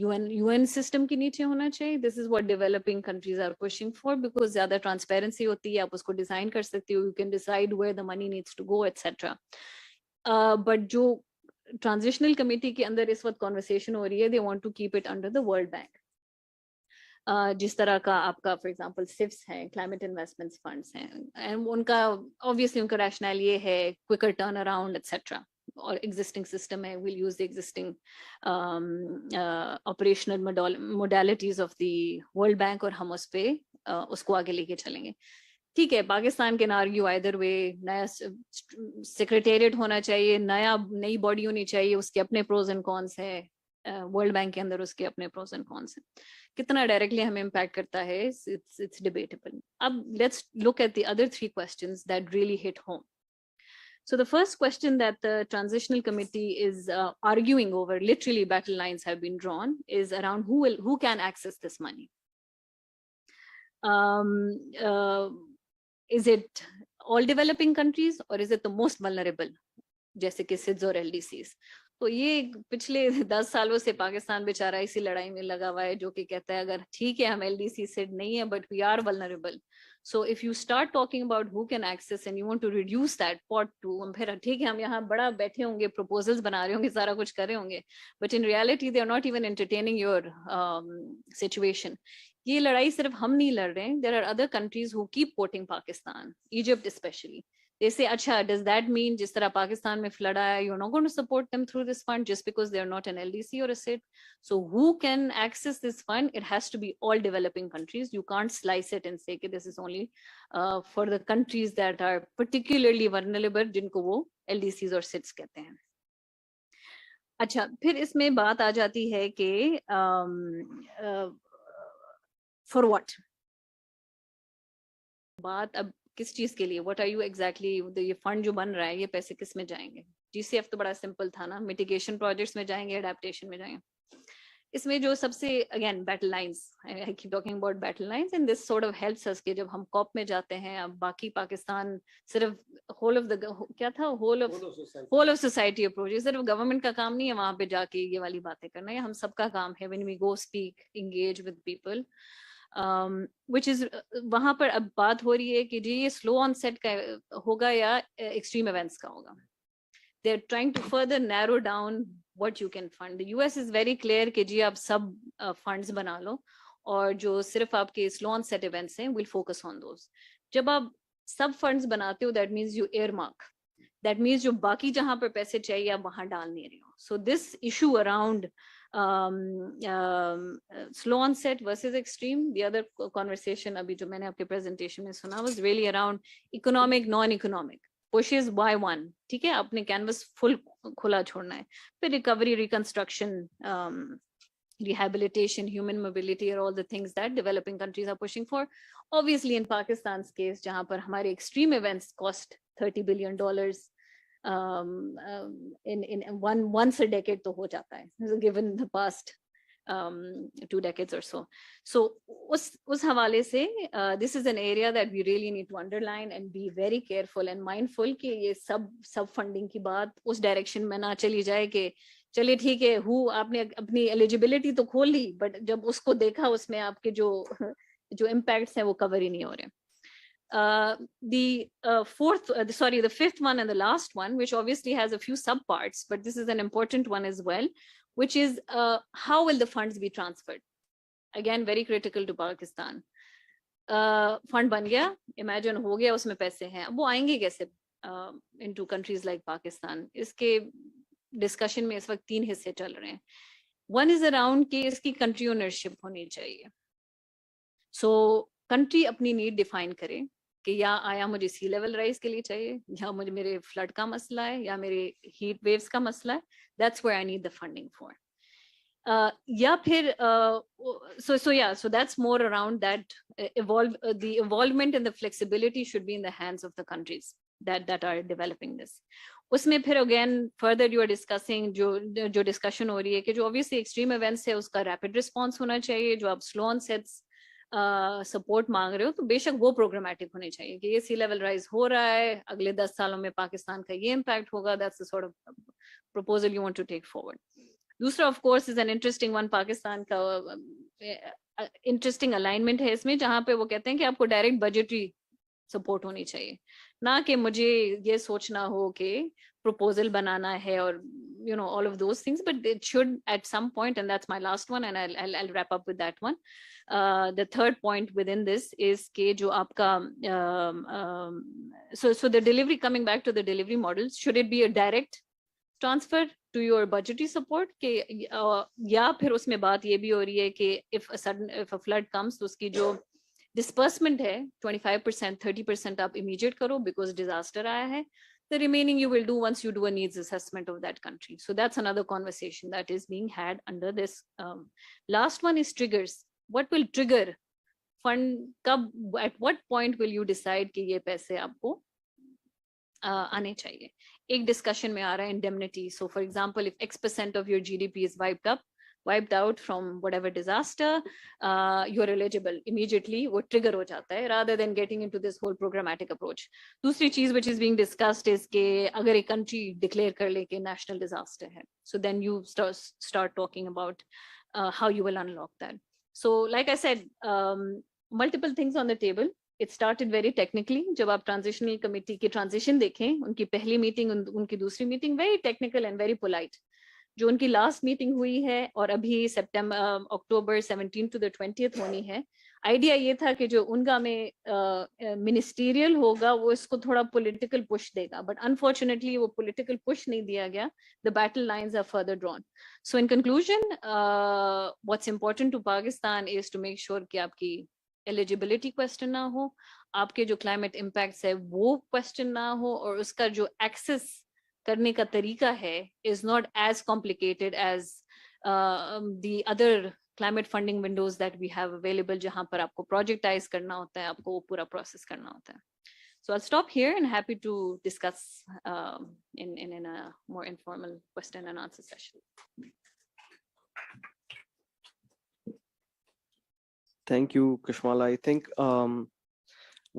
UN system के नीचे होना चाहिए? This is what developing countries are pushing for because ज़्यादा ट्रांसपेरेंसी होती है, आप उसको डिजाइन कर सकते हो, you can decide where the money needs to go, etc. But जो ट्रांजिशनल कमेटी के अंदर इस वक्त कॉन्वर्सेशन हो रही है, they want to keep it under the World Bank. जिस तरह का आपका फॉर एग्जांपल सिफ्स हैं, क्लाइमेट इन्वेस्टमेंट्स फंड्स हैं, एंड उनका ऑब्वियसली उनका रैशनल ये है क्विकर टर्न अराउंड एटसेट्रा, और एग्जिस्टिंग सिस्टम है, will use the existing operational modalities of the world bank और हम उस पे उसको आगे लेके चलेंगे. ठीक है, Pakistan can argue either way, नया सेक्रेटेरिएट होना चाहिए, नई बॉडी होनी चाहिए, उसके अपने प्रोज एंड कॉन्स है, वर्ल्ड बैंक के अंदर उसके अपने प्रोज एंड कॉन्स हैं, कितना डायरेक्टली हमें इम्पैक्ट करता है, it's debatable. अब let's look at the other three questions that really hit home. So the first question that the transitional committee is arguing over, literally battle lines have been drawn, is around who can access this money. Is it all developing countries or is it the most vulnerable, जैसे कि SIDS और LDCs? तो ये पिछले 10 सालों से पाकिस्तान बेचारा इसी लड़ाई में लगा हुआ है, जो कि कहता है अगर ठीक है हम LDC SID नहीं है but we are vulnerable. So if you start talking about who can access and you want to reduce that pot to, फिर ठीक है हम यहाँ बड़ा बैठे होंगे, proposals बना रहे होंगे, सारा कुछ कर रहे होंगे, but in reality they are not even entertaining your situation. ये लड़ाई सिर्फ हम नहीं लड़ रहे हैं, there are other countries who keep quoting Pakistan, Egypt especially. They say, अच्छा, does that mean जिस तरह पाकिस्तान में flood आया, you're not going to support them through this fund just because they're not an LDC or a SID? So who can access this fund? It has to be all developing countries. You can't slice it and say that this is only for the countries that are particularly vulnerable, जिनको वो LDCs और SIDs कहते हैं. अच्छा, फिर इसमें बात आ जाती है कि for what? बात अब किस चीज के लिए, व्हाट आर यू एग्जैक्टली, ये फंड जो बन रहा है ये पैसे किस में जाएंगे? GCF तो बड़ा सिंपल था ना, मिटिगेशन प्रोजेक्ट्स में जाएंगे, एडेप्टेशन में जाएंगे. इसमें जो सबसे again battle lines, I keep talking about battle lines and this sort of helps us कि जब हम कॉप में जाते हैं, अब बाकी पाकिस्तान सिर्फ होल ऑफ द क्या था, होल ऑफ सोसाइटी अप्रोच, सिर्फ गवर्नमेंट का काम नहीं है वहां पे जाके ये वाली बातें करना, ये हम सबका काम है. When we go speak, engage with people, which is वहां पर अब बात हो रही है कि जी ये स्लो ऑनसेट का होगा या एक्सट्रीम इवेंट्स का होगा. they are trying to further narrow down what you can fund. The US is very clear कि जी आप सब funds बना लो और जो सिर्फ आपके स्लो ऑनसेट इवेंट्स हैं we'll focus on those. जब आप सब funds बनाते हो that means you earmark, that means जो बाकी जहां पर पैसे चाहिए आप वहां डाल नहीं रहे हो. So this issue around slow onset versus extreme, the other conversation अभी जो मैंने आपके presentation में सुना was really around economic, non-economic. Pushes by one, ठीक है, अपने canvas full खुला छोड़ना है. फिर recovery, reconstruction, rehabilitation, human mobility are all the things that developing countries are pushing for. Obviously in Pakistan's case, जहाँ पर हमारे extreme events cost $30 billion in once a decade तो हो जाता है, given the past 2 decades or so. So उस हवाले से this is an area that we really need to underline and be very careful and mindful कि ये सब funding की बात उस direction में ना चली जाए कि चलिए ठीक है, आपने अपनी eligibility तो खोल ली, but जब उसको देखा उसमें आपके जो impacts हैं वो cover ही नहीं हो रहे. The fifth one and the last one, which obviously has a few subparts, but this is an important one as well, which is how will the funds be transferred? Again, very critical to Pakistan. Fund ban gaya, imagine हो गया, उसमें पैसे हैं, वो आएंगे कैसे into countries like Pakistan? इसके discussion में इस वक्त 3 हिस्से चल रहे हैं. One is around कि इसकी country ownership होनी चाहिए. So country अपनी need define करे कि या मुझे सी लेवल राइज के लिए चाहिए, या मुझे मेरे फ्लड का मसला है, या मेरे हीट वेव्स का मसला है, that's where I need the funding for. या फिर so that's more around that the involvement and the flexibility should be in the hands of the countries that are developing this. उसमें फिर again further you are discussing जो discussion हो रही है कि जो obviously extreme events है उसका rapid response होना चाहिए, जो आप slow onsets सपोर्ट मांग रहे हो तो बेशक वो प्रोग्रामेटिक होने चाहिए कि ये सी लेवल राइज हो रहा है, अगले 10 सालों में पाकिस्तान का ये इम्पैक्ट होगा, that's the sort of proposal you want to take forward. दूसरा of course is an interesting one, Pakistan का इंटरेस्टिंग अलाइनमेंट है इसमें, जहां पे वो कहते हैं कि आपको डायरेक्ट बजटरी सपोर्ट होनी चाहिए, ना कि मुझे ये सोचना हो कि proposal बनाना है और all of those things, but it should at some point, and that's my last one, and I'll wrap up with that one. The third point within this is कि जो आपका so the delivery, coming back to the delivery models, should it be a direct transfer to your budgetary support कि या फिर उसमें बात ये भी हो रही है कि if a flood comes तो उसकी जो disbursement है 25% 30% आप immediate करो because disaster आया है, the remaining you will do once you do a needs assessment of that country. So that's another conversation that is being had under this. Last one is triggers. What will trigger fund? At what point will you decide कि ये पैसे आपको आने चाहिए? एक discussion में आ रहा है indemnity. So for example, if X% of your GDP is wiped out from whatever disaster, you're eligible immediately, वो trigger हो जाता है, rather than getting into this whole programmatic approach. दूसरी चीज which is being discussed is कि अगर एक country declare कर ले कि national disaster है, so then you start talking about how you will unlock that. So like I said, multiple things on the table. It started very technically. जब आप transitional committee की transition देखें, उनकी पहली meeting, उनकी दूसरी meeting very technical and very polite. जो उनकी लास्ट मीटिंग हुई है और अभी अक्टूबर 17 to the 20th होनी है, आइडिया ये था कि जो उनका में मिनिस्टीरियल होगा वो इसको थोड़ा पॉलिटिकल पुश देगा, बट अनफॉर्चुनेटली वो पॉलिटिकल पुश नहीं दिया गया. The battle lines are further drawn. So in conclusion, what's important to Pakistan is to make sure कि आपकी एलिजिबिलिटी क्वेश्चन ना हो, आपके जो क्लाइमेट इम्पैक्ट्स है वो क्वेश्चन ना हो, और उसका जो एक्सेस करने का तरीका है is not as complicated as the other climate funding windows that we have available, जहां पर आपको projectize करना होता है, आपको वो पूरा process करना होता है. So I'll stop here and happy to discuss in a more informal question and answer session. Thank you, Kashmala. I think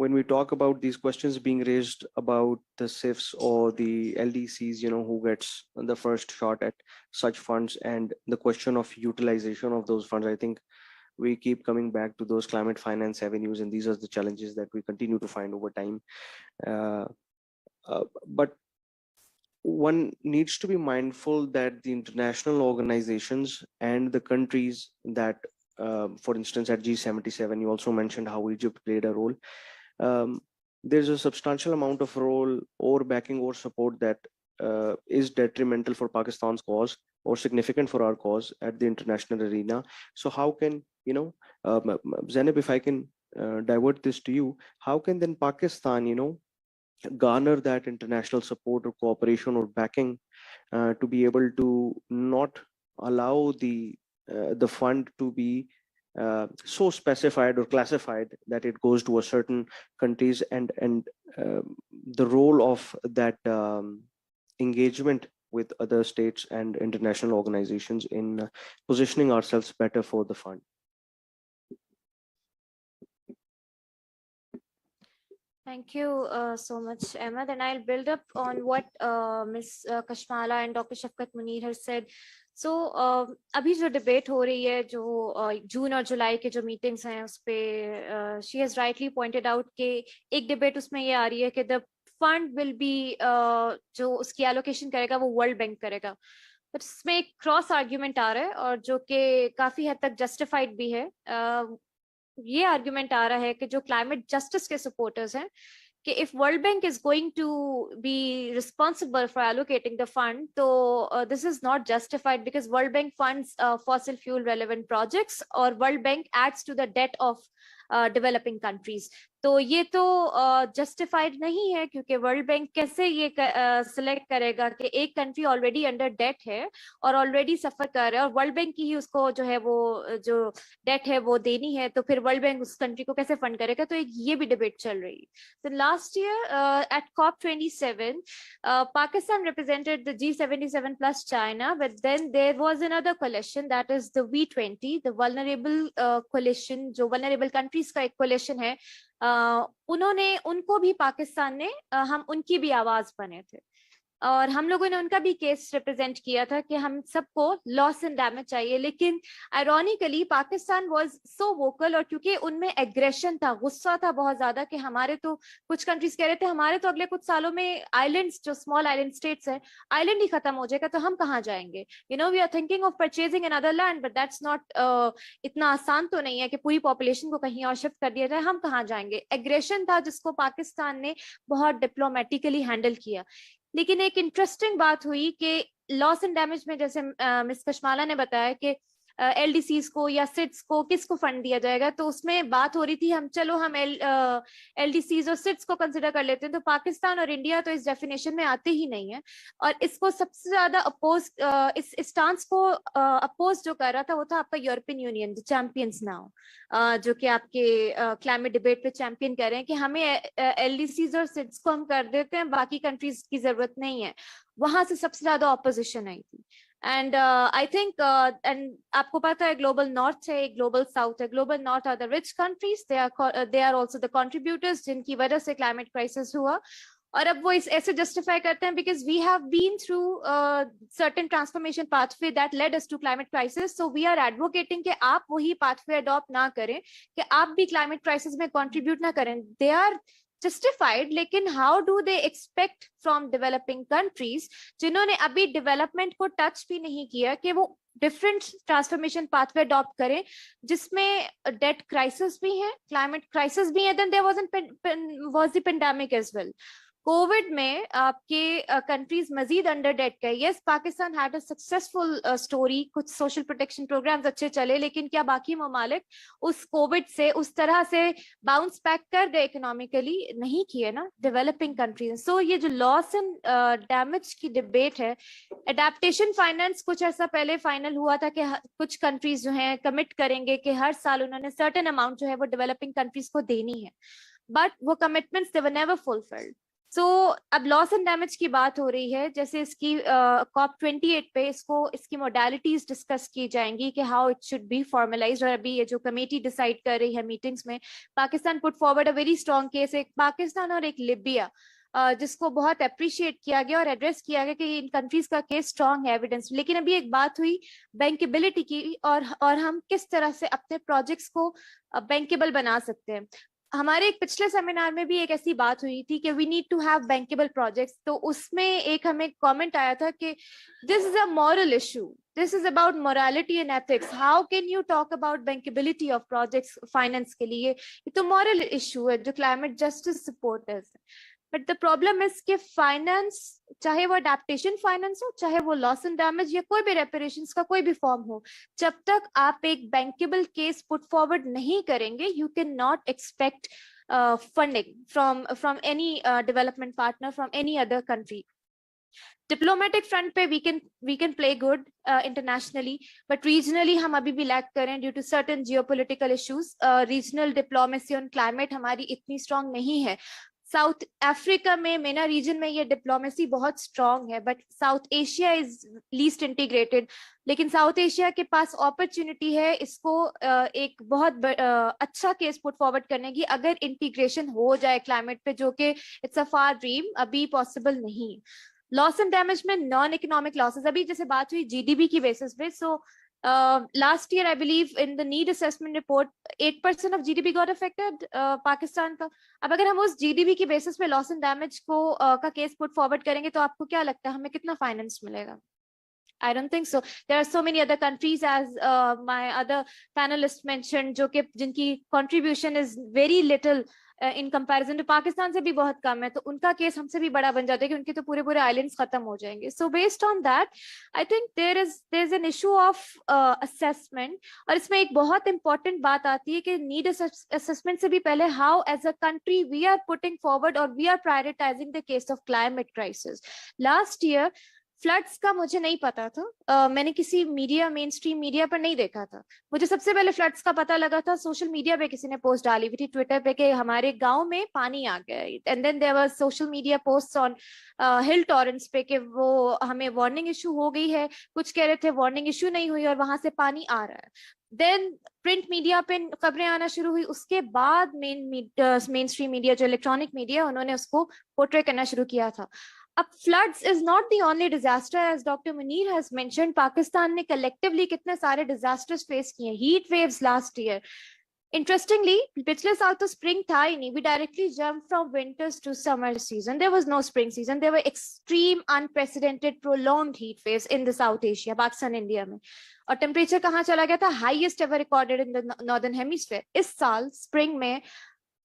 when we talk about these questions being raised about the SIFs or the LDCs, who gets the first shot at such funds, and the question of utilization of those funds, I think we keep coming back to those climate finance avenues, and these are the challenges that we continue to find over time. But one needs to be mindful that the international organizations and the countries that, for instance, at G77, you also mentioned how Egypt played a role. There's a substantial amount of role or backing or support that is detrimental for Pakistan's cause or significant for our cause at the international arena. So how can, Zainab, if I can divert this to you, how can then Pakistan, garner that international support or cooperation or backing to be able to not allow the fund to be so specified or classified that it goes to a certain countries, and the role of that engagement with other states and international organizations in positioning ourselves better for the fund. Thank you so much, Ahmed. And I'll build up on what Ms. Kashmala and Dr. Shafkat Munir has said. So अभी जो debate हो रही है, जो जून और जुलाई के जो meetings हैं उस पे she has rightly pointed out कि एक डिबेट उसमें ये आ रही है कि the fund will be जो उसकी allocation करेगा वो वर्ल्ड बैंक करेगा, बट इसमें एक क्रॉस आर्ग्यूमेंट आ रहा है और जो कि काफी हद तक जस्टिफाइड भी है. ये आर्ग्यूमेंट आ रहा है कि जो क्लाइमेट जस्टिस के सपोर्टर्स हैं कि if World Bank is going to be responsible for allocating the fund, so this is not justified because World Bank funds fossil fuel relevant projects, or World Bank adds to the debt of developing countries. तो ये तो justified नहीं है, क्योंकि world bank कैसे ये select करेगा कि एक कंट्री ऑलरेडी अंडर डेट है और ऑलरेडी सफर कर रहा है और वर्ल्ड बैंक की ही उसको जो है वो जो डेट है वो देनी है, तो फिर वर्ल्ड बैंक उस कंट्री को कैसे फंड करेगा? तो एक ये भी डिबेट चल रही है। तो last year at COP27 Pakistan represented the G77 plus China, but then there was another coalition, that is the V20, the vulnerable coalition, जो vulnerable countries का एक coalition है, उन्होंने उनको भी पाकिस्तान ने हम उनकी भी आवाज बने थे और हम लोगों ने उनका भी केस रिप्रेजेंट किया था कि हम सबको लॉस एंड डैमेज चाहिए। लेकिन ironically Pakistan was so vocal, और क्योंकि उनमें एग्रेशन था, गुस्सा था बहुत ज्यादा कि हमारे तो कुछ कंट्रीज कह रहे थे हमारे तो अगले कुछ सालों में आइलैंड्स, जो स्मॉल आइलैंड स्टेट्स है, आइलैंड ही खत्म हो जाएगा, तो हम कहाँ जाएंगे? We are thinking of purchasing another land, but that's not इतना आसान तो नहीं है कि पूरी पॉपुलेशन को कहीं और शिफ्ट कर दिया जाए, हम कहाँ जाएंगे? एग्रेशन था जिसको पाकिस्तान ने बहुत डिप्लोमेटिकली हैंडल किया। लेकिन एक इंटरेस्टिंग बात हुई कि लॉस एंड डैमेज में, जैसे मिस कशमाला ने बताया कि एलडीसीज को या सिट्स को किसको फंड दिया जाएगा, तो उसमें बात हो रही थी हम एलडीसीज और सिट्स को कंसिडर कर लेते हैं, तो पाकिस्तान और इंडिया तो इस डेफिनेशन में आते ही नहीं है। और इसको सबसे ज्यादा अपोज, इस स्टांस को अपोज जो कर रहा था वो था आपका European union, the champions now, जो कि आपके क्लाइमेट डिबेट पे चैंपियन कर रहे हैं कि हमें एलडीसीज और सिट्स को हम कर देते हैं, बाकी कंट्रीज की जरूरत नहीं है। वहां से सबसे ज्यादा ऑपोजिशन आई थी। एंड आई थिंक एंड आपको पता है ग्लोबल नॉर्थ है, ग्लोबल साउथ है। Global north are the rich countries, they are also the contributors जिनकी वजह से क्लाइमेट क्राइसिस हुआ। और अब वो इस ऐसे जस्टिफाई करते हैं because we have been through certain transformation pathway that led us to climate crisis, so we are advocating कि आप वही पाथवे अडॉप्ट ना करें, कि आप भी क्लाइमेट क्राइसिस में कंट्रीब्यूट ना करें। दे आर justified, लेकिन how do they expect from developing countries जिन्होंने अभी डेवलपमेंट को टच भी नहीं किया कि वो डिफरेंट ट्रांसफॉर्मेशन पाथवे अडॉप्ट करें जिसमें डेट क्राइसिस भी है, क्लाइमेट क्राइसिस भी है, then there was the pandemic as well. Covid में आपके कंट्रीज मजीद अंडर डेट गए। Yes, Pakistan had a successful story, कुछ सोशल प्रोटेक्शन प्रोग्राम्स अच्छे चले, लेकिन क्या बाकी ममालिक उस कोविड से उस तरह से बाउंस बैक कर गए इकोनॉमिकली? नहीं किए ना डेवलपिंग कंट्रीज। सो ये जो लॉस एंड डैमेज की डिबेट है, एडेप्टेशन फाइनेंस कुछ ऐसा पहले फाइनल हुआ था कि कुछ कंट्रीज जो हैं कमिट करेंगे कि हर साल उन्होंने सर्टेन अमाउंट जो है वो डेवलपिंग कंट्रीज को देनी है, बट वो commitments they were never fulfilled. So अब लॉस एंड डैमेज की बात हो रही है, जैसे इसकी COP28 पे इसकी मोडालिटीज डिस्कस की जाएंगी कि how it should be formalised. और अभी ये जो कमेटी डिसाइड कर रही है मीटिंग्स में, Pakistan put forward a very strong case, एक पाकिस्तान और एक लिबिया, जिसको बहुत अप्रिशिएट किया गया और एड्रेस किया गया कि इन कंट्रीज का केस स्ट्रॉन्ग है, एविडेंस। लेकिन अभी एक बात हुई बैंकेबिलिटी की, और हम किस तरह से अपने प्रोजेक्ट्स को बैंकेबल बना सकते हैं। हमारे एक पिछले सेमिनार में भी एक ऐसी बात हुई थी कि we need to have bankable projects, तो उसमें एक हमें कमेंट आया था कि this is a moral issue, this is about morality and ethics, how can you talk about bankability of projects finance के लिए? ये तो मॉरल इशू है जो क्लाइमेट जस्टिस सपोर्टर्स है। बट द प्रॉब्लम इज कि फाइनेंस, चाहे वो अडेप्टेशन फाइनेंस हो, चाहे वो लॉस एंड डैमेज या कोई भी रेपरेशंस का कोई भी फॉर्म हो, जब तक आप एक बैंकेबल केस पुट फॉरवर्ड नहीं करेंगे, you can not expect funding from any development partner, from any other country. Diplomatic front पे we can play good internationally, but regionally हम अभी भी लैक करें due to certain geopolitical issues. Regional diplomacy on climate हमारी इतनी strong नहीं है। South Africa में, मेना रीजन में ये डिप्लोमेसी बहुत स्ट्रांग है, but south Asia is least integrated. लेकिन साउथ एशिया के पास अपॉर्चुनिटी है इसको एक बहुत अच्छा केस पुट फॉरवर्ड करने की, अगर इंटीग्रेशन हो जाए क्लाइमेट पे, जो कि इट्स अ फार ड्रीम, अभी पॉसिबल नहीं। लॉस एंड डैमेज में नॉन इकोनॉमिक लॉसेस, अभी जैसे बात हुई जीडीपी की बेसिस पे, सो last year I believe in the need assessment report 8% of GDP got affected Pakistan का। अब अगर हम उस GDP की बेसिस पे लॉस एंड डैमेज को का केस पुट फॉरवर्ड करेंगे तो आपको क्या लगता है हमें कितना फाइनेंस मिलेगा? I don't think so. There are so many other countries, as my other panelists mentioned, जो कि जिनकी contribution is very little in comparison to Pakistan से भी बहुत कम है, तो उनका केस हमसे भी बड़ा बन जाता है कि उनके तो पूरे पूरे आइलैंड्स खत्म हो जाएंगे. So based on that I think there is an issue of assessment. और इसमें एक बहुत इंपॉर्टेंट बात आती है कि नीड असेसमेंट से भी पहले how as a country we are putting forward और we are prioritising the case of climate crisis. Last year floods का मुझे नहीं पता था, मैंने किसी मीडिया मेन स्ट्रीम मीडिया पर नहीं देखा था. मुझे सबसे पहले फ्लड्स का पता लगा था सोशल मीडिया पे, किसी ने पोस्ट डाली हुई थी ट्विटर पे कि हमारे गांव में पानी आ गया. And then there was social media post on hill torrents पे कि वो हमें वार्निंग इशू हो गई है, कुछ कह रहे थे वार्निंग इशू नहीं हुई और वहां से पानी आ रहा है. देन प्रिंट मीडिया पे खबरें आना शुरू हुई, उसके बाद मेन स्ट्रीम मीडिया जो इलेक्ट्रॉनिक मीडिया उन्होंने उसको पोर्ट्रे करना शुरू किया था. अब floods is not the only disaster, as doctor Munir has mentioned. Pakistan ने कलेक्टिवली कितने सारे डिजास्टर्स फेस किए. Heat waves last year, interestingly पिछले साल तो स्प्रिंग था ही नहीं. We directly jump from winters to summer season. There was no spring season. There were extreme unprecedented prolonged heat waves in the south Asia, Pakistan India में. और temperature कहाँ चला गया था? Highest ever recorded in the northern hemisphere. इस साल spring में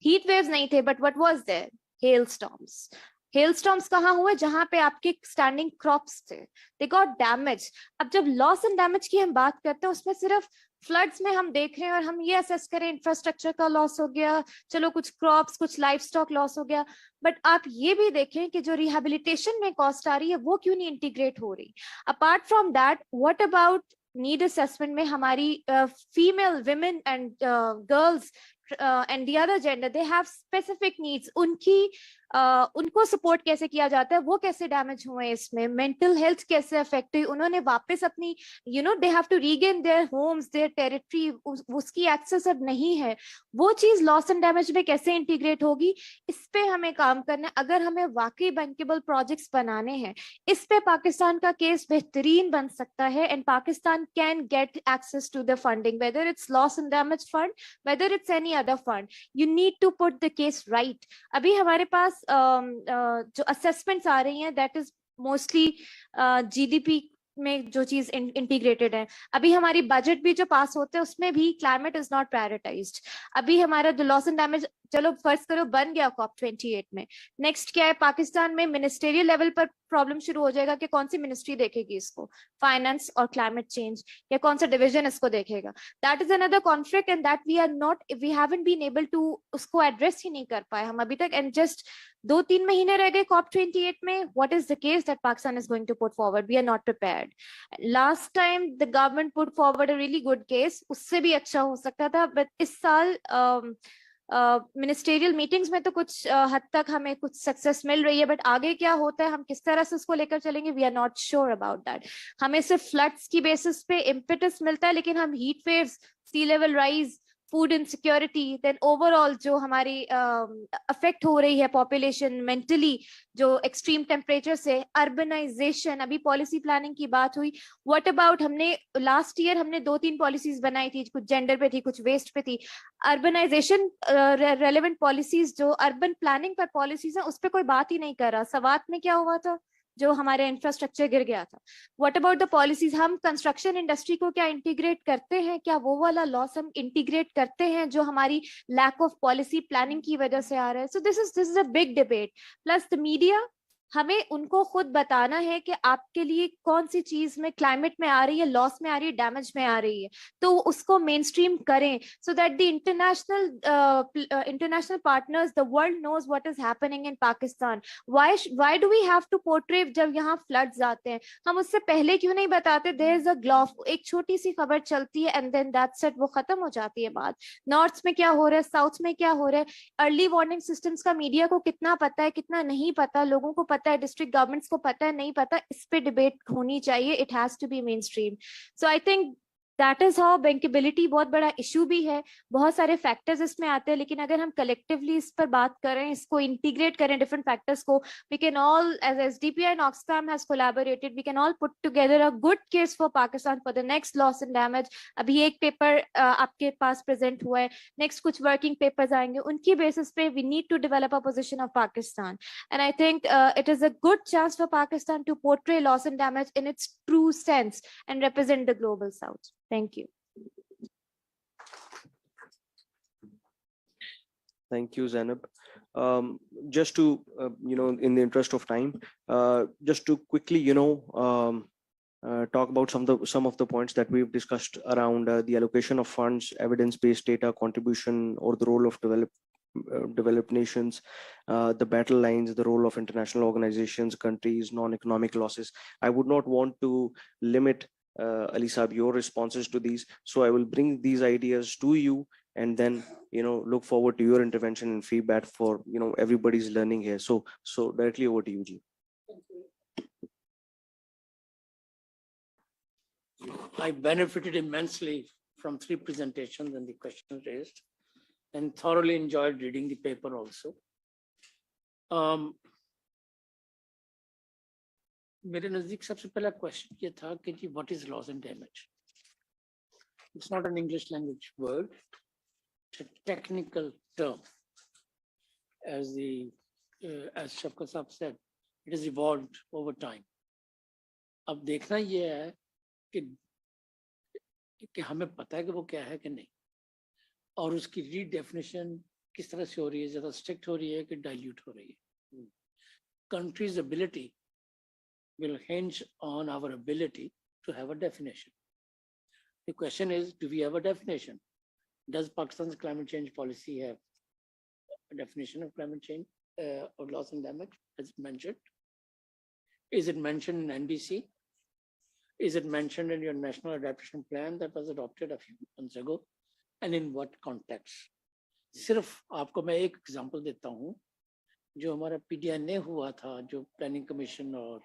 heat waves नहीं थे, but what was there? Hail storms. Hail storms कहाँ हुए? जहां पे आपके स्टैंडिंग क्रॉप्स थे, दे गॉट डैमेज. अब जब लॉस एंड डैमेज की हम बात करते हैं, उसमें सिर्फ फ्लड्स में हम देख रहे हैं और हम ये असेस करें इंफ्रास्ट्रक्चर का लॉस हो गया, चलो कुछ क्रॉप्स कुछ लाइफ स्टॉक लॉस हो गया, बट आप ये भी देखें कि जो रिहेबिलिटेशन में कॉस्ट आ रही है वो क्यों नहीं इंटीग्रेट हो रही. Apart from that, what about need assessment में हमारी female women and girls and the other gender, they have specific needs. उनको सपोर्ट कैसे किया जाता है? वो कैसे डैमेज हुए? इसमें मेंटल हेल्थ कैसे अफेक्ट हुई? उन्होंने वापस अपनी they have to regain their homes, their territory, उसकी एक्सेस अब नहीं है. वो चीज लॉस एंड डैमेज में कैसे इंटीग्रेट होगी? इस पे हमें काम करना है. अगर हमें वाकई बैंकेबल प्रोजेक्ट्स बनाने हैं, इस पे पाकिस्तान का केस बेहतरीन बन सकता है. And Pakistan can get access to the funding, whether it's loss and damage fund, whether it's any other fund. You need to put the case right. अभी हमारे पास जो असेसमेंट्स आ रही हैं, दैट इज मोस्टली जीडीपी में जो चीज इंटीग्रेटेड है. अभी हमारी बजट भी जो पास होते हैं उसमें भी क्लाइमेट इज नॉट प्रायोरिटाइज्ड. अभी हमारा जो लॉस एंड डैमेज, चलो फर्स्ट करो बन गया COP28 में, नेक्स्ट क्या है? पाकिस्तान में मिनिस्टेरियल लेवल पर प्रॉब्लम शुरू हो जाएगा कि कौन सी मिनिस्ट्री देखेगी इसको, फाइनेंस और क्लाइमेट चेंज, या कौन सा डिवीजन इसको देखेगा. That is another conflict and that we haven't been able to उसको एड्रेस ही नहीं कर पाए हम अभी तक. एंड जस्ट 2-3 महीने रह गए COP28 में. What is the case that Pakistan is going to put forward? We are not prepared. Last time the government put forward a really good case, उससे भी अच्छा हो सकता था. बट इस साल मिनिस्टेरियल मीटिंग्स में तो कुछ हद तक हमें कुछ सक्सेस मिल रही है, बट आगे क्या होता है, हम किस तरह से उसको लेकर चलेंगे, we are not sure about that. हमें सिर्फ फ्लड्स की बेसिस पे इम्पेटस मिलता है, लेकिन हम heat waves, sea level rise, food insecurity, then overall जो हमारी अफेक्ट हो रही है पॉपुलेशन मेंटली, जो एक्सट्रीम टेम्परेचर से, अर्बनाइजेशन, अभी पॉलिसी प्लानिंग की बात हुई. व्हाट अबाउट, हमने लास्ट ईयर हमने 2-3 पॉलिसीज बनाई थी, कुछ जेंडर पे थी, कुछ वेस्ट पे थी. अर्बनाइजेशन रेलेवेंट पॉलिसीज जो अर्बन प्लानिंग पर पॉलिसीज है, उस पर कोई बात ही नहीं कर रहा. सवात में क्या हुआ था? जो हमारे इंफ्रास्ट्रक्चर गिर गया था. What about the policies? हम कंस्ट्रक्शन इंडस्ट्री को क्या इंटीग्रेट करते हैं? क्या वो वाला लॉस हम इंटीग्रेट करते हैं जो हमारी लैक ऑफ पॉलिसी प्लानिंग की वजह से आ रहा है? So this is a big debate. Plus the media, हमें उनको खुद बताना है कि आपके लिए कौन सी चीज में क्लाइमेट में आ रही है, लॉस में आ रही है, डैमेज में आ रही है, तो उसको मेन स्ट्रीम करें, so that the international partners, the world knows what is happening in Pakistan. Why do we have to portray जब यहाँ फ्लड्स आते हैं? हम उससे पहले क्यों नहीं बताते? देयर इज अ ग्लॉफ, एक छोटी सी खबर चलती है एंड देन दैट्स इट, वो खत्म हो जाती है बात. नॉर्थ में क्या हो रहा है, साउथ में क्या हो रहा है, अर्ली वार्निंग सिस्टम्स का मीडिया को कितना पता है, कितना नहीं पता, लोगों को पता है, डिस्ट्रिक्ट गवर्नमेंट्स को पता है, नहीं पता, इस पे डिबेट होनी चाहिए. It has to be mainstream. So I think that is how bankability बहुत बड़ा इशू भी है. बहुत सारे फैक्टर्स इसमें आते हैं, लेकिन अगर हम कलेक्टिवली इस पर बात करें, इसको इंटीग्रेट करें डिफरेंट फैक्टर्स को, we can all, as SDP and Oxfam has collaborated, we can all put together a good case for Pakistan for the next loss and damage. अभी एक पेपर आपके पास प्रेजेंट हुआ है, नेक्स्ट कुछ वर्किंग पेपर्स आएंगे, उनकी basis पे we need to develop a position of Pakistan. And I think it is a good chance for Pakistan to portray loss and damage in its true sense and represent the global south. Thank you. Thank you, Zainab. Just to, in the interest of time, just to quickly, talk about some of the points that we've discussed around the allocation of funds, evidence-based data contribution, or the role of developed nations, the battle lines, the role of international organizations, countries, non-economic losses. I would not want to limit, Ali Saab, your responses to these. So I will bring these ideas to you, and then look forward to your intervention and feedback for everybody's learning here. So directly over to you, Ji. I benefited immensely from 3 presentations and the questions raised, and thoroughly enjoyed reading the paper also. मेरे नजदीक सबसे पहला question ये था कि जी what is loss and damage. It's not an English language word, it's a technical term. As Shafkat Saab said, it has evolved over time. अब देखना ये है कि हमें पता है कि वो क्या है कि नहीं, और उसकी रीडेफिनेशन किस तरह से हो रही है, ज्यादा स्ट्रिक्ट हो रही है कि डाइल्यूट हो रही है. Country's ability will hinge on our ability to have a definition. The question is, do we have a definition? Does Pakistan's climate change policy have a definition of climate change or loss and damage, as mentioned? Is it mentioned in NDC? Is it mentioned in your national adaptation plan that was adopted a few months ago? And in what context? सिर्फ आपको मैं एक example देता हूँ. जो हमारा PDNA हुआ था, जो प्लानिंग कमीशन और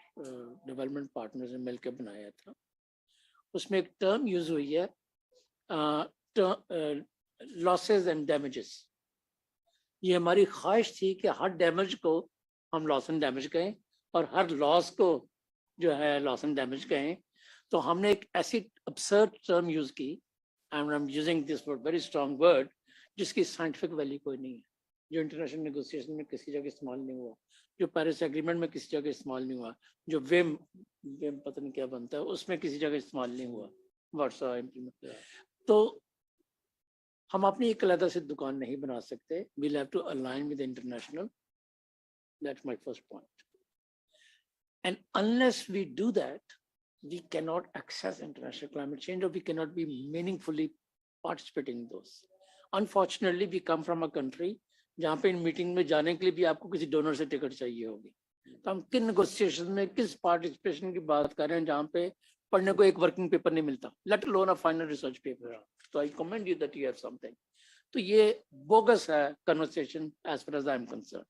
डेवलपमेंट पार्टनर्स ने मिलकर बनाया था, उसमें एक टर्म यूज हुई है, लॉसेस एंड डैमेजेस. ये हमारी ख्वाहिश थी कि हर डैमेज को हम लॉस एंड डैमेज कहें और हर लॉस को जो है लॉस एंड डैमेज कहें. तो हमने एक ऐसी absurd टर्म यूज की, and I am using this word, very strong word, जिसकी साइंटिफिक वैल्यू कोई नहीं है, जो इंटरनेशनल नेगोशिएशन में किसी जगह इस्तेमाल नहीं हुआ, जो पेरिस एग्रीमेंट में किसी जगह इस्तेमाल नहीं हुआ, जो वेम पता नहीं क्या बनता है उसमें किसी जगह इस्तेमाल नहीं हुआ, वर्षा इम्प्लीमेंट. तो हम अपनी एक अलग से दुकान नहीं बना सकते. We'll have to align with international. That's my first point. And unless we do that, we cannot access international climate change, or we cannot be meaningfully participating in those. Unfortunately, we come from a country जहाँ पे in meeting में जाने के लिए भी आपको किसी donor से टिकट चाहिए होगी. तो हम किन नेगोशिएशन में किस पार्टिसिपेशन की बात कर रहे हैं जहाँ पे पढ़ने को एक वर्किंग पेपर नहीं मिलता, let alone a final research paper. तो I commend you that you have something. तो ये बोगस है conversation as far as I am concern.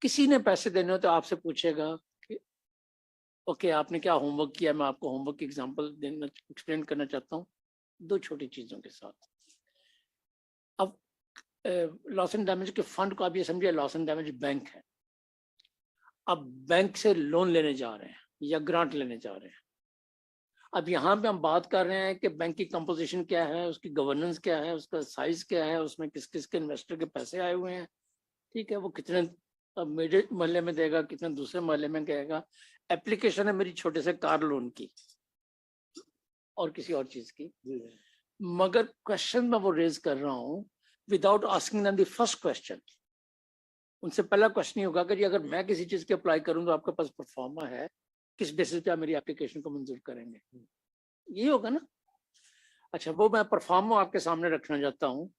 किसी ने पैसे देने हो तो आपसे पूछेगा कि ओके आपने क्या होमवर्क किया. मैं आपको होमवर्क की एग्जांपल देना एक्सप्लेन करना चाहता हूँ 2 छोटी चीजों के साथ. अब लॉस एंड डैमेज के फंड को आप ये समझिए लॉस एंड डैमेज बैंक है. अब बैंक से लोन लेने जा रहे हैं या ग्रांट लेने जा रहे हैं. अब यहाँ पे हम बात कर रहे हैं कि बैंक की कंपोजिशन क्या है, उसकी गवर्नेंस क्या है, उसका साइज क्या है, उसमें किस किस के इन्वेस्टर के पैसे आए हुए हैं. ठीक है, वो कितने मेरे मोहल्ले में देगा, कितने दूसरे मोहल्ले में कहेगा. एप्लीकेशन है मेरी छोटे से कार लोन की और किसी और चीज की, मगर क्वेश्चन मैं वो रेज कर रहा हूँ without asking them the first question. उनसे पहला क्वेश्चन ये होगा कि अगर मैं किसी चीज के अप्लाई करूँ तो आपके पास परफॉर्मा है, किस बेसिस पे आप मेरी एप्लीकेशन को मंजूर करेंगे, ये होगा ना. अच्छा, वो मैं परफॉर्मा आपके सामने रखना चाहता हूँ.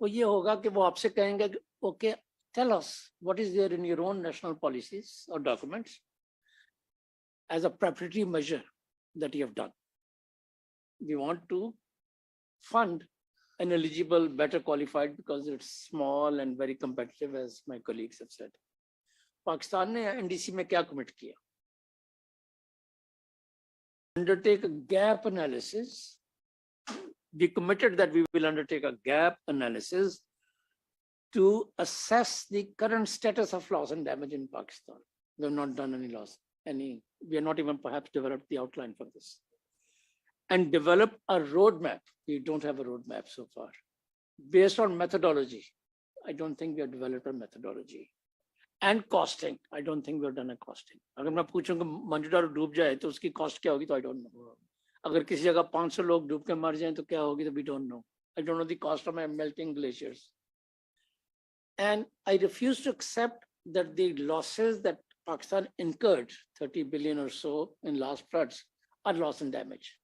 वो ये होगा कि वो आपसे कहेंगे okay tell us what is there in your own national policies or documents as a preparatory measure that you have done. We want to fund an eligible, better qualified because it's small and very competitive, as my colleagues have said. Pakistan ने NDC में क्या commit किया? Undertake a gap analysis. We committed that we will undertake a gap analysis to assess the current status of loss and damage in Pakistan. We have not done any loss, we are not even perhaps developed the outline for this. And develop a roadmap. We don't have a roadmap so far. Based on methodology. I don't think we have developed a methodology. And costing. I don't think we have done a costing. अगर मैं पूछूं कि मंजूदार डूब जाए तो उसकी cost क्या होगी तो I don't know. अगर किसी जगह 500 लोग डूब के मर जाएं तो क्या होगी, तो we don't know. I don't know the cost of my melting glaciers. And I refuse to accept that the losses that Pakistan incurred, 30 billion or so in last floods, are loss and damage.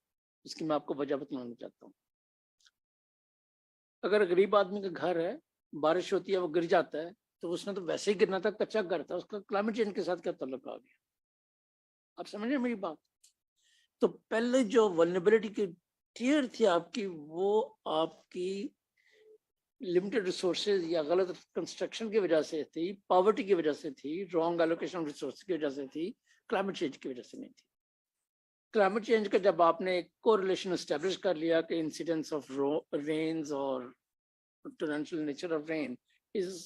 इसकी मैं आपको वजह बताना चाहता हूँ. अगर गरीब आदमी का घर है, बारिश होती है, वो गिर जाता है, तो उसने तो वैसे ही गिरना था, कच्चा घर था, उसका क्लाइमेट चेंज के साथ क्या ताल्लुक आ गया? आप समझ रहे मेरी बात? तो पहले जो वल्नरेबिलिटी की टियर थी आपकी, वो आपकी लिमिटेड रिसोर्सेज या गलत कंस्ट्रक्शन की वजह से थी, पॉवर्टी की वजह से थी, रॉन्ग एलोकेशन ऑफ रिसोर्स की वजह से थी, क्लाइमेट चेंज की वजह से नहीं थी. क्लाइमेट चेंज का जब आपने एक कोरिलेशन एस्टेब्लिश कर लिया कि इंसिडेंस ऑफ रेन्स और torrential nature of rain is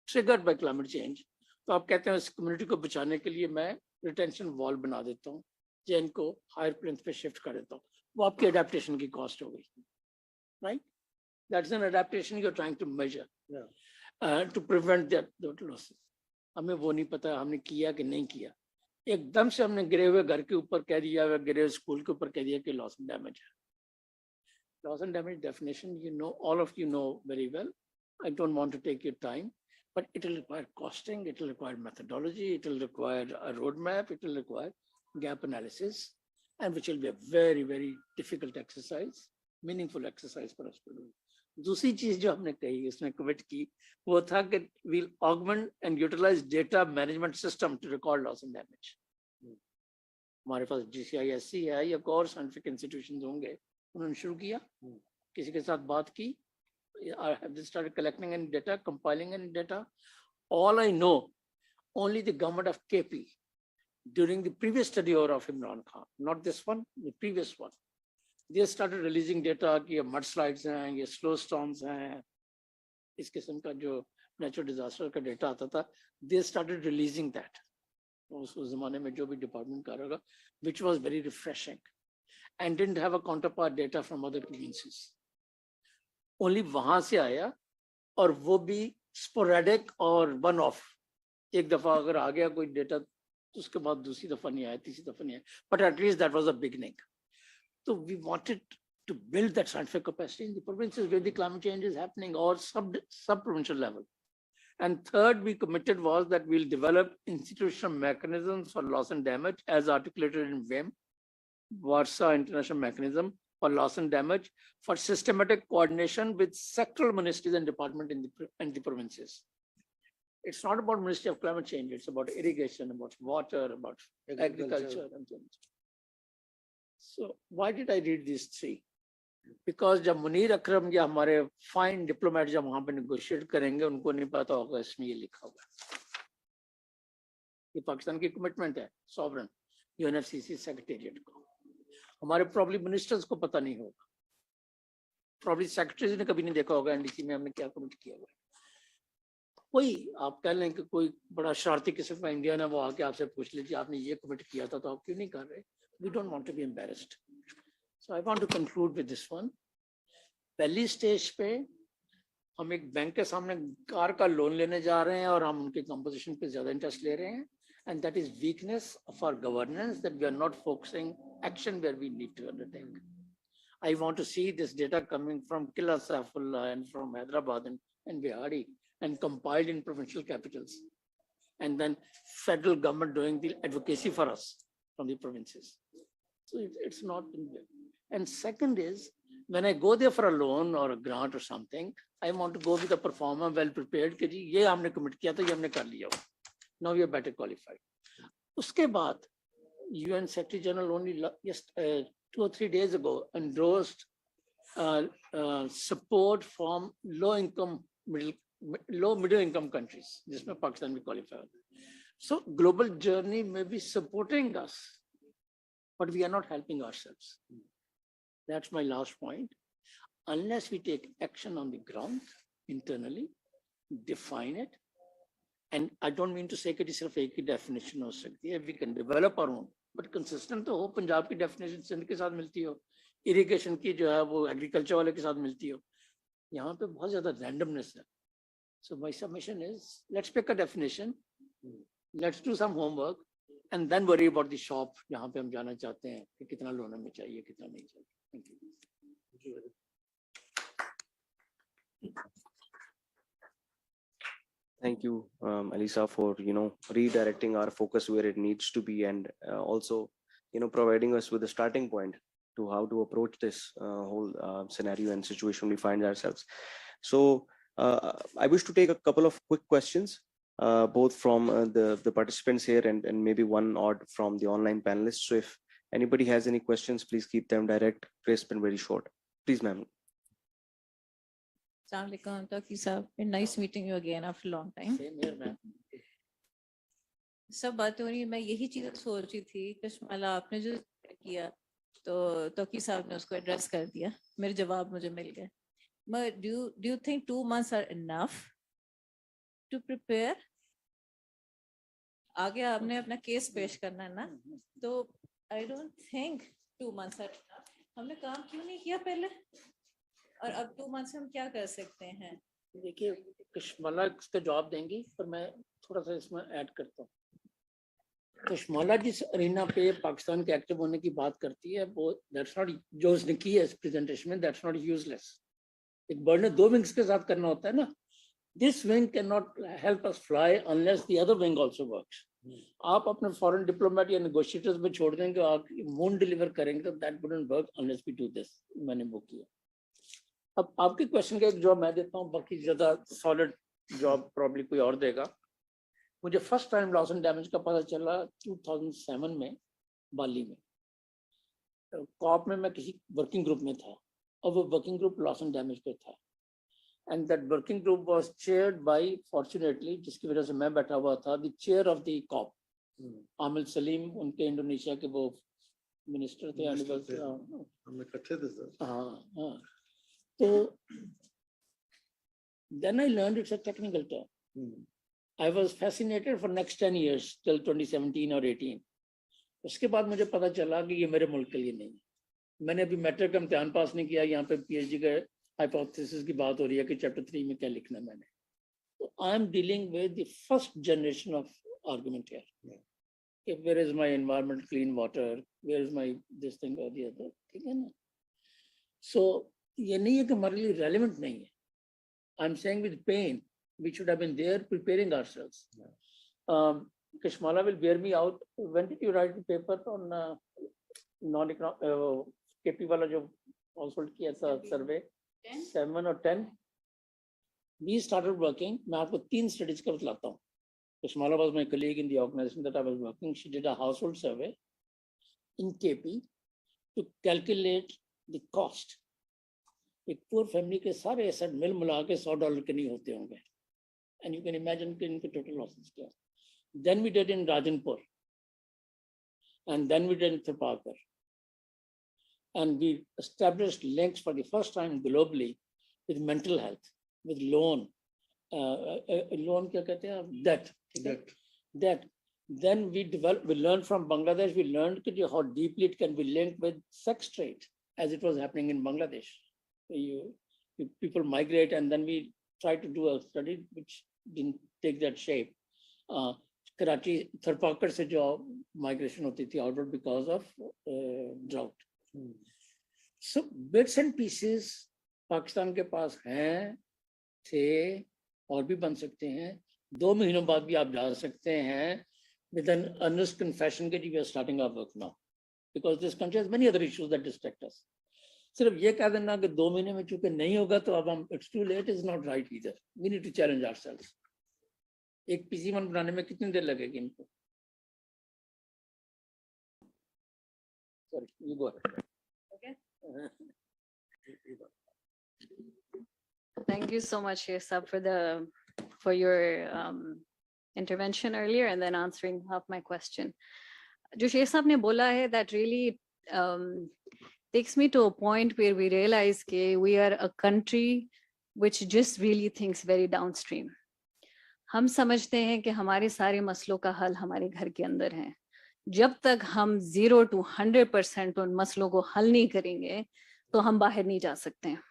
triggered by climate change, तो आप कहते हैं इस कम्युनिटी को बचाने के लिए मैं रिटेंशन वॉल बना देता हूँ, चेन को हायर प्लेन्थ पे शिफ्ट कर देता हूँ. वो आपकी अडेप्टेशन की कॉस्ट हो गई, right? That's an adaptation you're trying to measure, to prevent that losses. हमें वो नहीं पता हमने किया कि नहीं किया. एकदम से हमने गिरे हुए घर के ऊपर कह दिया, गिरे हुए स्कूल के ऊपर कह दिया कि लॉस एंड डैमेज है. Loss and damage definition, you know, all of you know very well. I don't want to take your time, but it will require costing, it will require methodology, it will require a roadmap, it will require gap analysis, and which will be a very, very difficult exercise, meaningful exercise for us to do. दूसरी चीज जो हमने कही, उसने commit की, वो था कि we'll augment and utilize data management system to record loss and damage. हमारे पास GCISC है या और साइंटिफिक इंस्टीट्यूशंस होंगे, उन्होंने शुरू किया, किसी के साथ बात की, I have just started collecting any data, compiling any data. All I know, only the government of KP during the previous study over of Imran Khan, not this one, the previous one, they started releasing data कि ये mudslides हैं, ये slow storms हैं, इस किस्म का जो natural disaster का data आता था, they started releasing that. उस ज़माने में जो भी department कर रहा, which was very refreshing, and didn't have a counterpart data from other provinces. Only वहाँ से आया, और वो भी sporadic और one off. एक दफा अगर आ गया कोई data, उसके बाद दूसरी दफा नहीं आया, तीसरी दफा नहीं आया. But at least that was a beginning. So we wanted to build that scientific capacity in the provinces where the climate change is happening, or sub-provincial level. And third, we committed was that we'll develop institutional mechanisms for loss and damage as articulated in WIM, Warsaw International Mechanism for Loss and Damage, for systematic coordination with sectoral ministries and departments in the provinces. It's not about Ministry of Climate Change, it's about irrigation, about water, about agriculture and so on. So why did I read these three? Because जब मुनीर अकरम या हमारे fine diplomat जब वहां पे negotiate करेंगे, उनको नहीं पता होगा इसमें ये लिखा हुआ है. ये पाकिस्तान की कमिटमेंट है सॉवरन यूएनएफसीसी सेक्रेटेरिएट को. हमारे प्रॉब्ली मिनिस्टर्स को पता नहीं होगा, प्रॉब्ली सेक्रेटरीज ने कभी नहीं देखा होगा एनडीसी में हमने क्या कमिट किया हुआ है. कोई आप कह लें कि कोई बड़ा शरारती किस्म का इंडियन है, वो आके आपसे पूछ लीजिए आपने ये कमिट किया था तो आप क्यों नहीं कर रहे. We don't want to be embarrassed. So I want to conclude with this one. पहली स्टेज पे हम एक बैंक के सामने कार का लोन लेने जा रहे हैं और हम उनके कंपोजिशन पे ज्यादा इंटरेस्ट ले रहे हैं, and that is weakness of our governance, that we are not focusing action where we need to undertake. I want to see this data coming from Killa Saifullah and from Hyderabad and Bihari and compiled in provincial capitals, and then federal government doing the advocacy for us from the provinces. So it's not in there. And second is, when I go there for a loan or a grant or something, I want to go with a performer well prepared कि जी ये हमने commit किया था, ये हमने कर लिया. Now we are better qualified. उसके बाद UN Secretary General only just 2 or 3 days ago endorsed support from low middle income countries, जिसमें पाकिस्तान भी qualify. So global journey may be supporting us, but we are not helping ourselves. That's my last point. Unless we take action on the ground internally, define it, and I don't mean to say that it's a definition of sector. We can develop our own, but consistent to ho. Punjab ki definition Sindh ke saath milti ho, irrigation ki jo hai wo agriculture wale ke saath milti ho. Yahan pe bahut zyada randomness hai. So my submission is, let's pick a definition, let's do some homework, and then worry about the shop जहाँ पे हम जाना चाहते हैं कि कितना loan हमें चाहिए कितना नहीं चाहिए. Thank you. Thank you, Alisa, for redirecting our focus where it needs to be, and also providing us with a starting point to how to approach this whole scenario and situation we find ourselves. So I wish to take a couple of quick questions, both from the participants here and maybe one odd from the online panelists. So if anybody has any questions, please keep them direct, crisp, and very short. Please, ma'am. Assalamualaikum, Taqi sir. Nice meeting you again after a long time. Same here, ma'am. सब बात हो रही है, मैं यही चीज सोच रही थी कश्माला आपने जो किया तो तौकी साहब ने उसको एड्रेस कर दिया, मेरे जवाब मुझे मिल गए. But do you think 2 months are enough to prepare? आगे आपने अपना केस पेश करना है ना, तो I don't think 2 months are enough. हमने काम क्यों नहीं किया पहले, और अब 2 months में हम क्या कर सकते हैं? देखिए कश्माला इसका जवाब देंगी, पर मैं थोड़ा सा इसमें ऐड करता हूँ. कश्माला जिस अरीना पे पाकिस्तान के एक्टिव होने की बात करती है वो दैट्स नॉट, जो उसने की है इस प्रेजेंटेशन में, दैट्स नॉट यूजलेस. एक बर्ड ने 2 विंग्स के साथ करना होता है ना. This wing can not help us fly unless the other wing also works. आप अपने फॉरेन डिप्लोमेट या नेगोशिएटर्स में छोड़ देंगे, आप मून डिलीवर करेंगे, तो that wouldn't work unless we do this. मैंने वो किया. अब आपके क्वेश्चन का एक जवाब मैं देता हूँ, बाकी ज्यादा सॉलिड जवाब प्रॉब्ली कोई और देगा. मुझे first time loss and damage का पता चला 2007 में बाली में. कॉप में मैं किसी वर्किंग ग्रुप में था, और वो working group loss and damage पे था. And that working group was chaired by, fortunately जिसकी वजह से मैं बैठा हुआ था, the chair of the COP Aamil Saleem, उनके इंडोनेशिया के वो मिनिस्टर थे. हम इकट्ठे थे सर. हाँ. तो then I learned it's a technical term. I was fascinated for next 10 years till 2017 or 18. उसके बाद मुझे पता चला कि ये मेरे मुल्क के लिए नहीं है. मैंने अभी मैट्रिक का इम्तिहान पास नहीं किया, यहाँ पे PhD का हाइपोथेसिस की बात हो रही है कि चैप्टर 3 में क्या लिखना है मैंने. तो I am dealing with the first generation of argument here. Where is my environment, clean water, where is my this thing और द अदर. ठीक है ना. सो ये नहीं है कि हमारे लिए रेलेवेंट नहीं है. I am saying with pain we should have been there preparing ourselves. Kashmala will bear me out. When did you write the paper on non-economic KP वाला जो household किया था survey? 7 or 10. We started working. मैं आपको 3 studies का बताता हूँ. Kashmala was my colleague in the organization that I was working. She did a household survey in KP to calculate the cost. एक poor family के सारे asset मिल मिला के $100 के नहीं होते होंगे. And you can imagine the total losses there. Then we did in Rajanpur, and then we did in Thirpakar, and we established links for the first time globally with mental health, with loan, loan क्या कहते हैं, debt. Then we learned from Bangladesh. We learned how deeply it can be linked with sex trade, as it was happening in Bangladesh. People migrate, and then we tried to do a study which didn't take that shape. Karachi, Tharpakar से जो migration होती थी outward because of drought. So bits and pieces Pakistan के पास हैं, थे, और भी बन सकते हैं. 2 महीनों बाद भी आप जा सकते हैं with an earnest confession that we are starting our work now, because this country has many other issues that distract us. सिर्फ ये कह देना कि 2 महीने में चूंकि नहीं होगा तो अब हम it's too late is not right either. We need to challenge ourselves. एक PC1 बनाने में कितनी देर लगेगी इनको? Sorry, you go ahead. Okay. Thank you so much, Yesab, for your intervention earlier and then answering half my question. जो शेख साहब ने बोला है, that really takes me to a point where we realize that we are a country which just really thinks very downstream. हम समझते हैं कि हमारे सारे मसलों का हल हमारे घर के अंदर है. जब तक हम 0 to 100% उन मसलों को हल नहीं करेंगे तो हम बाहर नहीं जा सकते हैं.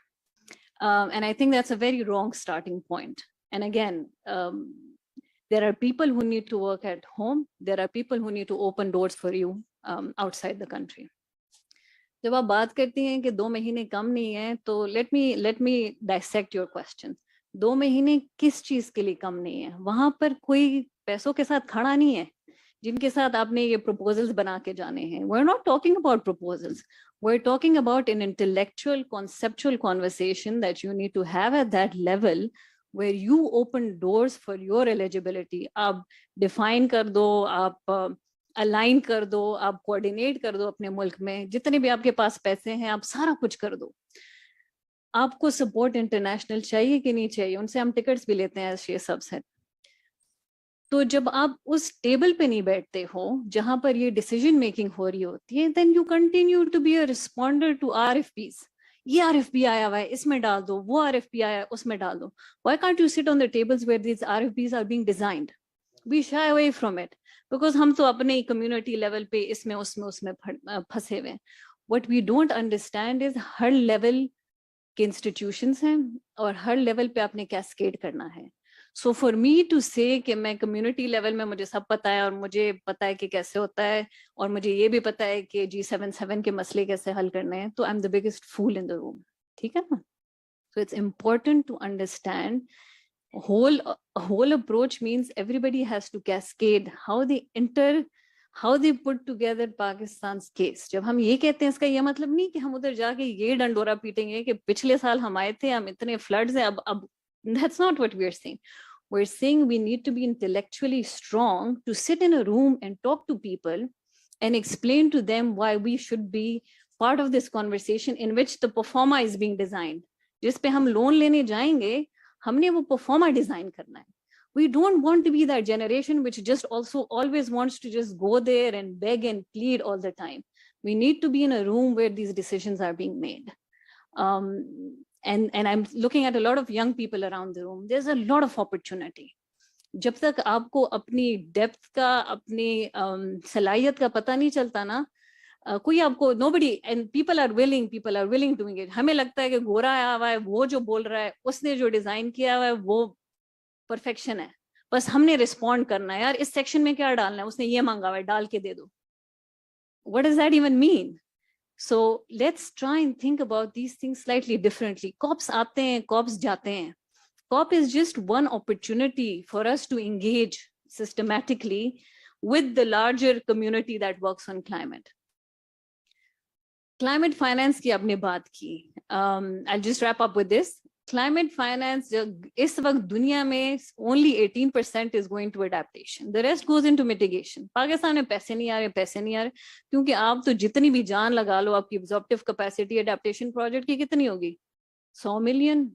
And I think that's a very wrong starting point. And again, There are people who need to work at home. There are people who need to open doors for you outside the country. जब आप बात करती हैं कि 2 महीने कम नहीं है, तो let me dissect your question. 2 महीने किस चीज के लिए कम नहीं है? वहां पर कोई पैसों के साथ खड़ा नहीं है जिनके साथ आपने ये proposals बना के जाने हैं. We're not talking about proposals. We're talking about an intellectual, conceptual conversation that you need to have at that level where you open doors for your eligibility. आप define कर दो, आप अलाइन कर दो, आप कोऑर्डिनेट कर दो अपने मुल्क में, जितने भी आपके पास पैसे हैं आप सारा कुछ कर दो. आपको सपोर्ट इंटरनेशनल चाहिए कि नहीं चाहिए, उनसे हम टिकट्स भी लेते हैं ये सब से. तो जब आप उस टेबल पे नहीं बैठते हो जहां पर ये डिसीजन मेकिंग हो रही होती है, then you continue to be a responder to RFPs. ये RFP आया हुआ है, इसमें डाल दो, वो RFP आया है, उसमें डाल दो. Why can't you sit on the tables where these RFPs are being designed? We shy away from it because हम तो अपने कम्युनिटी लेवल पे इसमें उसमें फंसे हुए हैं. What we don't understand is her level के इंस्टीट्यूशंस हैं और हर लेवल पे आपने कैस्केड करना है. So for me to say कि मैं कम्युनिटी लेवल में मुझे सब पता है और मुझे पता है कि कैसे होता है और मुझे ये भी पता है कि G77 के मसले कैसे हल करने हैं, तो I am the biggest fool in the room. ठीक है ना? So it's important to understand whole approach means everybody has to cascade how they put together Pakistan's case. जब हम ये कहते हैं इसका ये मतलब नहीं कि हम उधर जाके ये डंडोरा पीटेंगे कि पिछले साल हम आए थे, हम इतने फ्लड्स हैं, अब that's not what we're saying. We're saying we need to be intellectually strong to sit in a room and talk to people and explain to them why we should be part of this conversation in which the performer is being designed. जिस पे हम loan लेने जाएंगे, हमने वो pro forma design करना है. We don't want to be that generation which just also always wants to just go there and beg and plead all the time. We need to be in a room where these decisions are being made. And I'm looking at a lot of young people around the room. There's a lot of opportunity. जब तक आपको अपनी depth का, अपनी सलाहियत का पता नहीं चलता ना, कोई आपको nobody and people are willing doing it. हमें लगता है कि गोरा आया हुआ है, वो जो बोल रहा है, उसने जो डिजाइन किया हुआ है वो परफेक्शन है, बस हमने रिस्पॉन्ड करना है. यार इस सेक्शन में क्या डालना है, उसने ये मांगा हुआ है, डाल के दे दो. What does that even mean? So let's try and think about these things slightly differently. Cops आते हैं, cops जाते हैं. COP is just one opportunity for us to engage systematically with the larger community that works on climate. Climate finance की आपने बात की. I'll just wrap up with this. Climate finance इस वक्त दुनिया में only 18% is going to adaptation. The rest goes into mitigation. Pakistan में पैसे नहीं आ रहे क्योंकि आप तो जितनी भी जान लगा लो, आपकी absorptive capacity adaptation project की कितनी होगी? 100 million,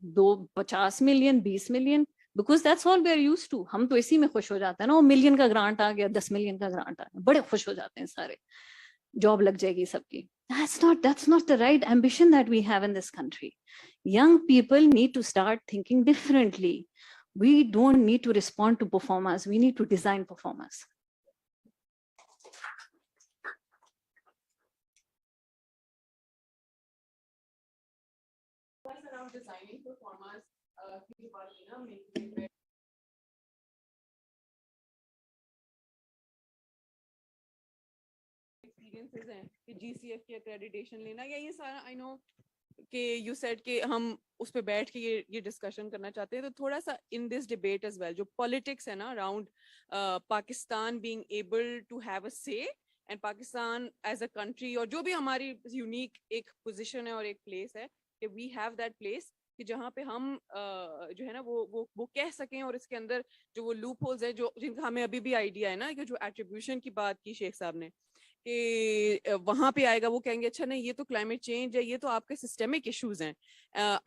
50 million, 20 million, because that's all we are used to. हम तो इसी में खुश हो जाते हैं ना, वो मिलियन का ग्रांट आ गया, 10 million का ग्रांट आ गया, बड़े खुश हो जाते हैं सारे, जॉब लग जाएगी सबकी. That's not the right ambition that we have in this country. Young people need to start thinking differently. We don't need to respond to performers. We need to design performers. Around designing performers, experiences हैं कि GCF की accreditation लेना, या ये सारा I know कि you said कि हम उस पे बैठ के ये discussion करना चाहते हैं, तो थोड़ा सा in this debate as well जो politics है ना around Pakistan being able to have a say and Pakistan as a country, और जो भी हमारी unique एक position है और एक place है कि we have that place कि जहाँ पे हम जो है ना वो कह सकें, और इसके अंदर जो वो लूप होल्स है जो जिनका हमें अभी भी आइडिया है ना, कि जो एट्रीब्यूशन की बात की शेख साहब ने कि वहां पे आएगा, वो कहेंगे अच्छा नहीं ये तो क्लाइमेट चेंज है, ये तो आपके सिस्टेमिक इश्यूज हैं.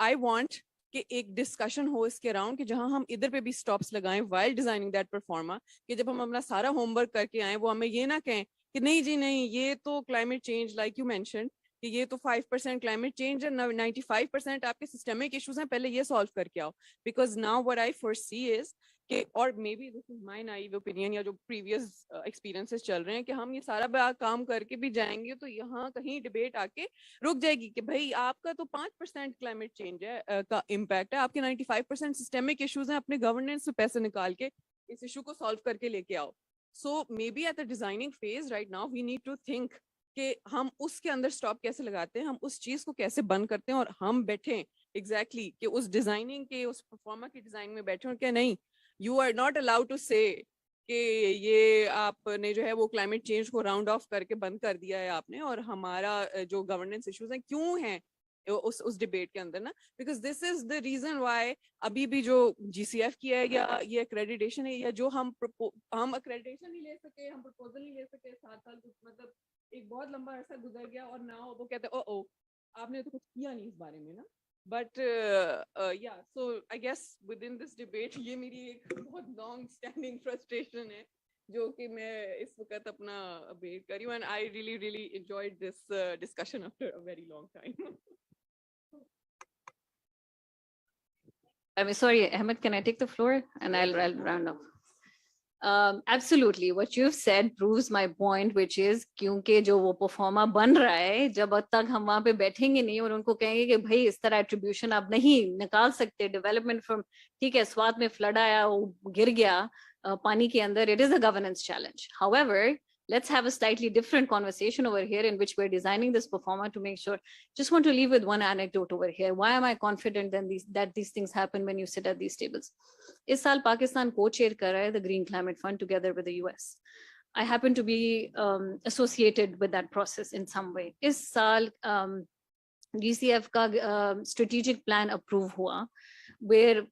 आई वांट कि एक डिस्कशन हो इसके अराउंड कि जहां हम इधर पे भी स्टॉप्स लगाएं वाइल डिजाइनिंग दैट परफॉर्मा, कि जब हम अपना सारा होमवर्क करके आए वो हमें ये ना कहें कि नहीं जी नहीं ये तो climate change like you mention कि ये तो 5% क्लाइमेट चेंज है, 95% आपके सिस्टमिक इश्यूज हैं, पहले ये सॉल्व करके आओ. Because now what I foresee is कि, और may be this is my naive opinion या जो प्रीवियस एक्सपीरियंसेस चल रहे हैं, कि हम ये सारा काम करके भी जाएंगे तो यहाँ कहीं डिबेट आके रुक जाएगी कि भाई आपका तो 5% क्लाइमेट चेंज है का इम्पैक्ट है, आपके 95% सिस्टेमिक इश्यूज हैं, अपने गवर्नेंस से पैसे निकाल के इस इशू को सॉल्व करके लेके आओ. So maybe at the designing phase right now we need to think कि हम उसके अंदर स्टॉप कैसे लगाते हैं, हम उस चीज को कैसे बंद करते हैं और हम बैठे एग्जैक्टली कि उस डिजाइनिंग के उस परफॉर्मर की डिजाइन में बैठे और क्या नहीं. You are not allowed to say कि ये आपने जो है वो क्लाइमेट चेंज को राउंड ऑफ करके बंद कर दिया है आपने, और हमारा जो गवर्नेंस इश्यूज हैं क्यों हैं उस डिबेट के अंदर ना. Because this is the reason why अभी भी जो GCF की है या ये एक्रेडिटेशन है, या जो हम एक्रेडिटेशन नहीं ले सके, हम प्रपोजल नहीं ले सके 7 साल, मतलब एक बहुत लंबा अरसा गुजर गया और नाउ वो कहते हैं ओ आपने तो कुछ किया नहीं इस बारे में ना. But yeah so I guess within this debate ये मेरी एक बहुत लॉन्ग स्टैंडिंग फ्रस्ट्रेशन है जो कि मैं इस वक्त अपना वेट कर रही हूँ. And I really enjoyed this discussion after a very long time. I'm sorry, Ahmed, can I take the floor and I'll round up? Absolutely, what you've said proves my point, which is क्योंकि जो वो performer बन रहा है, जब तक हम वहाँ पे बैठेंगे नहीं और उनको कहेंगे कि भाई इस तरह एट्रीब्यूशन आप नहीं निकाल सकते, डेवलपमेंट फ्रॉम, ठीक है स्वाद में फ्लड आया, वो गिर गया पानी के अंदर, it is a governance challenge. However, let's have a slightly different conversation over here in which we're designing this performer to make sure. Just want to leave with one anecdote over here. Why am I confident that these things happen when you sit at these tables? इस साल Pakistan co-chair कर रहा है the Green Climate Fund together with the US. I happen to be associated with that process in some way. इस साल GCF का strategic plan approve हुआ, where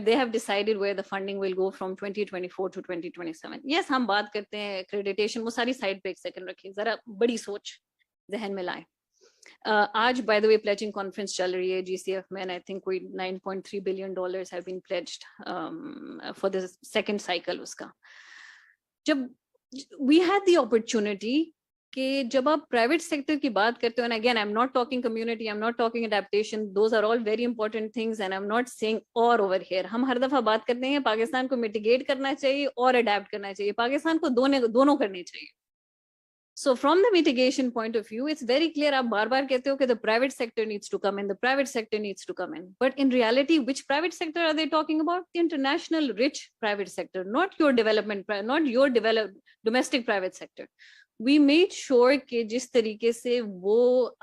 they have decided where the funding will go from 2024 to 2027. Yes, हम बात करते हैं accreditation, वो सारी side पे एक second रखिए, जरा बड़ी सोच जहन में लाएं. आज by the way pledging conference चल रही है GCF में, and I think कोई $9.3 billion have been pledged for the second cycle उसका. जब we had the opportunity कि जब आप प्राइवेट सेक्टर की बात करते हो, and again I'm not talking community, I'm not talking adaptation, those are all very important things and I'm not saying or over here. हम हर दफा बात करते हैं पाकिस्तान को मिटिगेट करना चाहिए और अडेप्ट करना चाहिए, पाकिस्तान को दोनों करने चाहिए. So from the mitigation point of view, it's very clear, आप बार बार कहते हो कि the private sector needs to come in, the private sector needs to come in. But in reality, which private sector are they talking about? The international rich private sector, not your not your domestic private sector. We made sure कि जिस तरीके से वो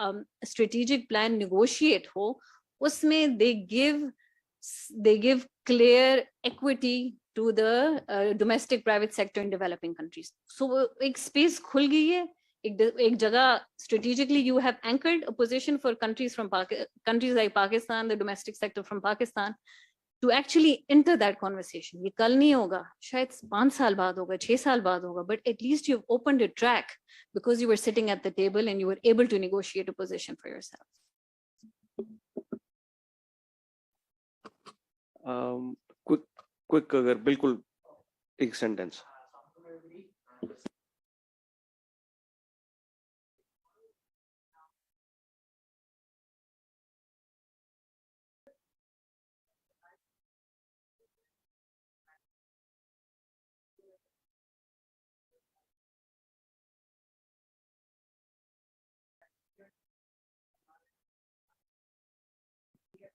strategic plan negotiate हो, उसमें they give clear equity to the domestic private sector in developing countries. So एक space खुल गई है, एक जगह strategically you have anchored a position for countries like Pakistan, the domestic sector from Pakistan, to actually enter that conversation. ये कल नहीं होगा, शायद 5 साल बाद होगा, 6 साल बाद होगा, but at least you've opened a track because you were sitting at the table and you were able to negotiate a position for yourself. Quick अगर बिल्कुल एक sentence.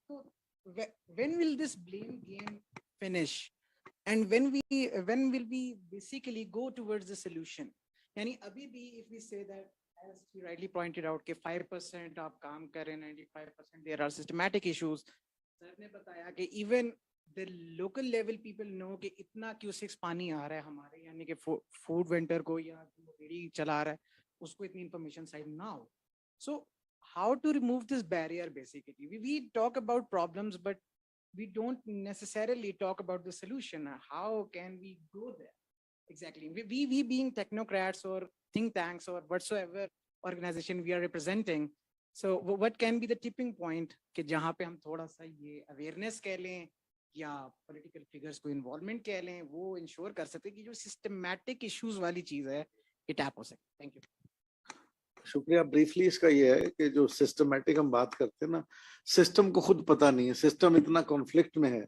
So when will this blame game finish, and when will we basically go towards the solution? Yani abhi bhi, if we say that, as you rightly pointed out, कि 5% आप काम करें, 95% there are systematic issues. Sir ने बताया कि even the local level people know कि इतना Q6 पानी आ रहा है हमारे, यानी कि food vendor को या जो रेडी चला रहा है उसको इतनी information side now. So how to remove this barrier? Basically, we talk about problems, but we don't necessarily talk about the solution. How can we go there? Exactly. We being technocrats or think tanks or whatsoever organization we are representing. So what can be the tipping point कि जहाँ पे हम थोड़ा सा ये awareness कह लें या political figures को involvement कह लें, वो ensure कर सकते कि जो systematic issues वाली चीज है ये tap हो सके. Thank you. शुक्रिया. ब्रीफली इसका ये है कि जो सिस्टमैटिक हम बात करते हैं ना, सिस्टम को खुद पता नहीं है, सिस्टम इतना कॉन्फ्लिक्ट में है.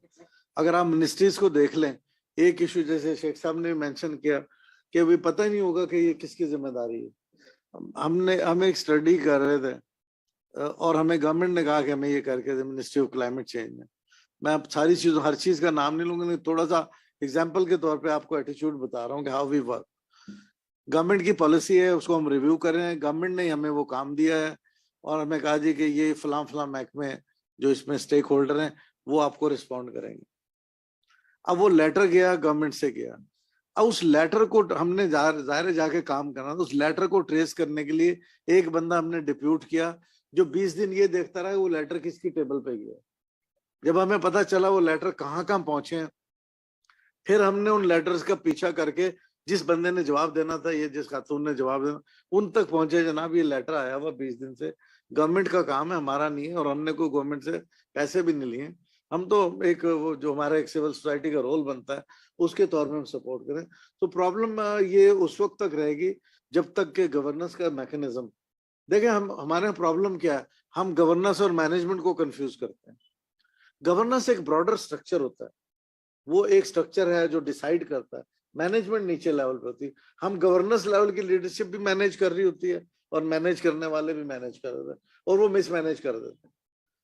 अगर आप मिनिस्ट्रीज को देख लें, एक इशू जैसे शेख साहब ने मेंशन किया कि अभी पता ही नहीं होगा कि ये किसकी जिम्मेदारी है. हम एक स्टडी कर रहे थे और हमें गवर्नमेंट ने कहा कि हमें ये करके दे, मिनिस्ट्री ऑफ क्लाइमेट चेंज में. मैं अब सारी चीजों हर चीज का नाम नहीं लूंगा, लेकिन थोड़ा सा एग्जाम्पल के तौर पे आपको एटीट्यूड बता रहा हूँ कि हाउ वी वर्क। गवर्नमेंट की पॉलिसी है, उसको हम रिव्यू कर रहे हैं। गवर्नमेंट ने हमें वो काम दिया है और हमें कहा जी कि ये फलां फलां महकमे जो इसमें स्टेक होल्डर हैं वो आपको रिस्पॉन्ड करेंगे। अब वो लेटर गया, गवर्नमेंट से गया। अब उस लेटर को हमने जाहिर है जाके काम करना, तो उस लेटर को ट्रेस करने के लिए एक बंदा हमने डिप्यूट किया जो 20 दिन ये देखता रहा वो लेटर किसकी टेबल पे गया। जब हमें पता चला वो लेटर कहाँ कहाँ पहुंचे हैं, फिर हमने उन लेटर्स का पीछा करके जिस बंदे ने जवाब देना था, ये जिस खातून ने जवाब देना, उन तक पहुंचे। जनाब ये लेटर आया हुआ 20 दिन से, गवर्नमेंट का काम है, हमारा नहीं है, और हमने कोई गवर्नमेंट से पैसे भी नहीं लिए। हम तो एक वो जो हमारा एक सिविल सोसाइटी का रोल बनता है उसके तौर में हम सपोर्ट करें। तो प्रॉब्लम ये उस वक्त तक रहेगी जब तक के गवर्नेंस का मैकेनिज्म। देखिए हम हमारे प्रॉब्लम क्या है, हम गवर्नेंस और मैनेजमेंट को कंफ्यूज करते हैं। गवर्नेंस एक ब्रॉडर स्ट्रक्चर होता है, वो एक स्ट्रक्चर है जो डिसाइड करता है। मैनेजमेंट नीचे लेवल पे होती है। हम गवर्नेंस लेवल की लीडरशिप भी मैनेज कर रही होती है और मैनेज करने वाले भी मैनेज कर देते हैं और वो मिसमैनेज कर देते हैं।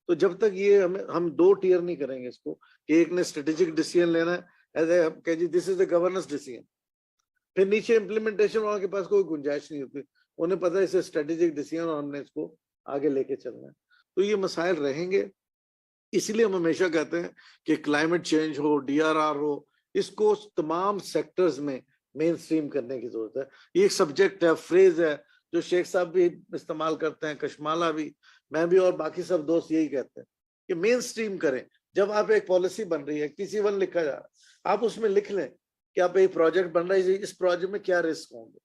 तो जब तक ये हम दो टियर नहीं करेंगे इसको कि एक ने स्ट्रेटेजिक डिसीजन लेना है एज ए जी this is the governance decision, फिर नीचे इम्प्लीमेंटेशन वालों के पास कोई गुंजाइश नहीं होती, उन्हें पता है इसे स्ट्रेटेजिक डिसीजन और हमने इसको आगे लेके चलना है। तो ये मसाइल रहेंगे। इसलिए हम हमेशा कहते हैं कि क्लाइमेट चेंज हो, डीआरआर हो, इसको तमाम सेक्टर्स में मेन स्ट्रीम करने की जरूरत है। ये एक सब्जेक्ट है, फ्रेज है जो शेख साहब भी इस्तेमाल करते हैं, कश्माला भी, मैं भी और बाकी सब दोस्त यही कहते हैं कि मेन स्ट्रीम करें। जब आप एक पॉलिसी बन रही है, PC1 लिखा जा रहा है, आप उसमें लिख लें कि आप एक प्रोजेक्ट बन रहा है, इस प्रोजेक्ट में क्या रिस्क होंगे,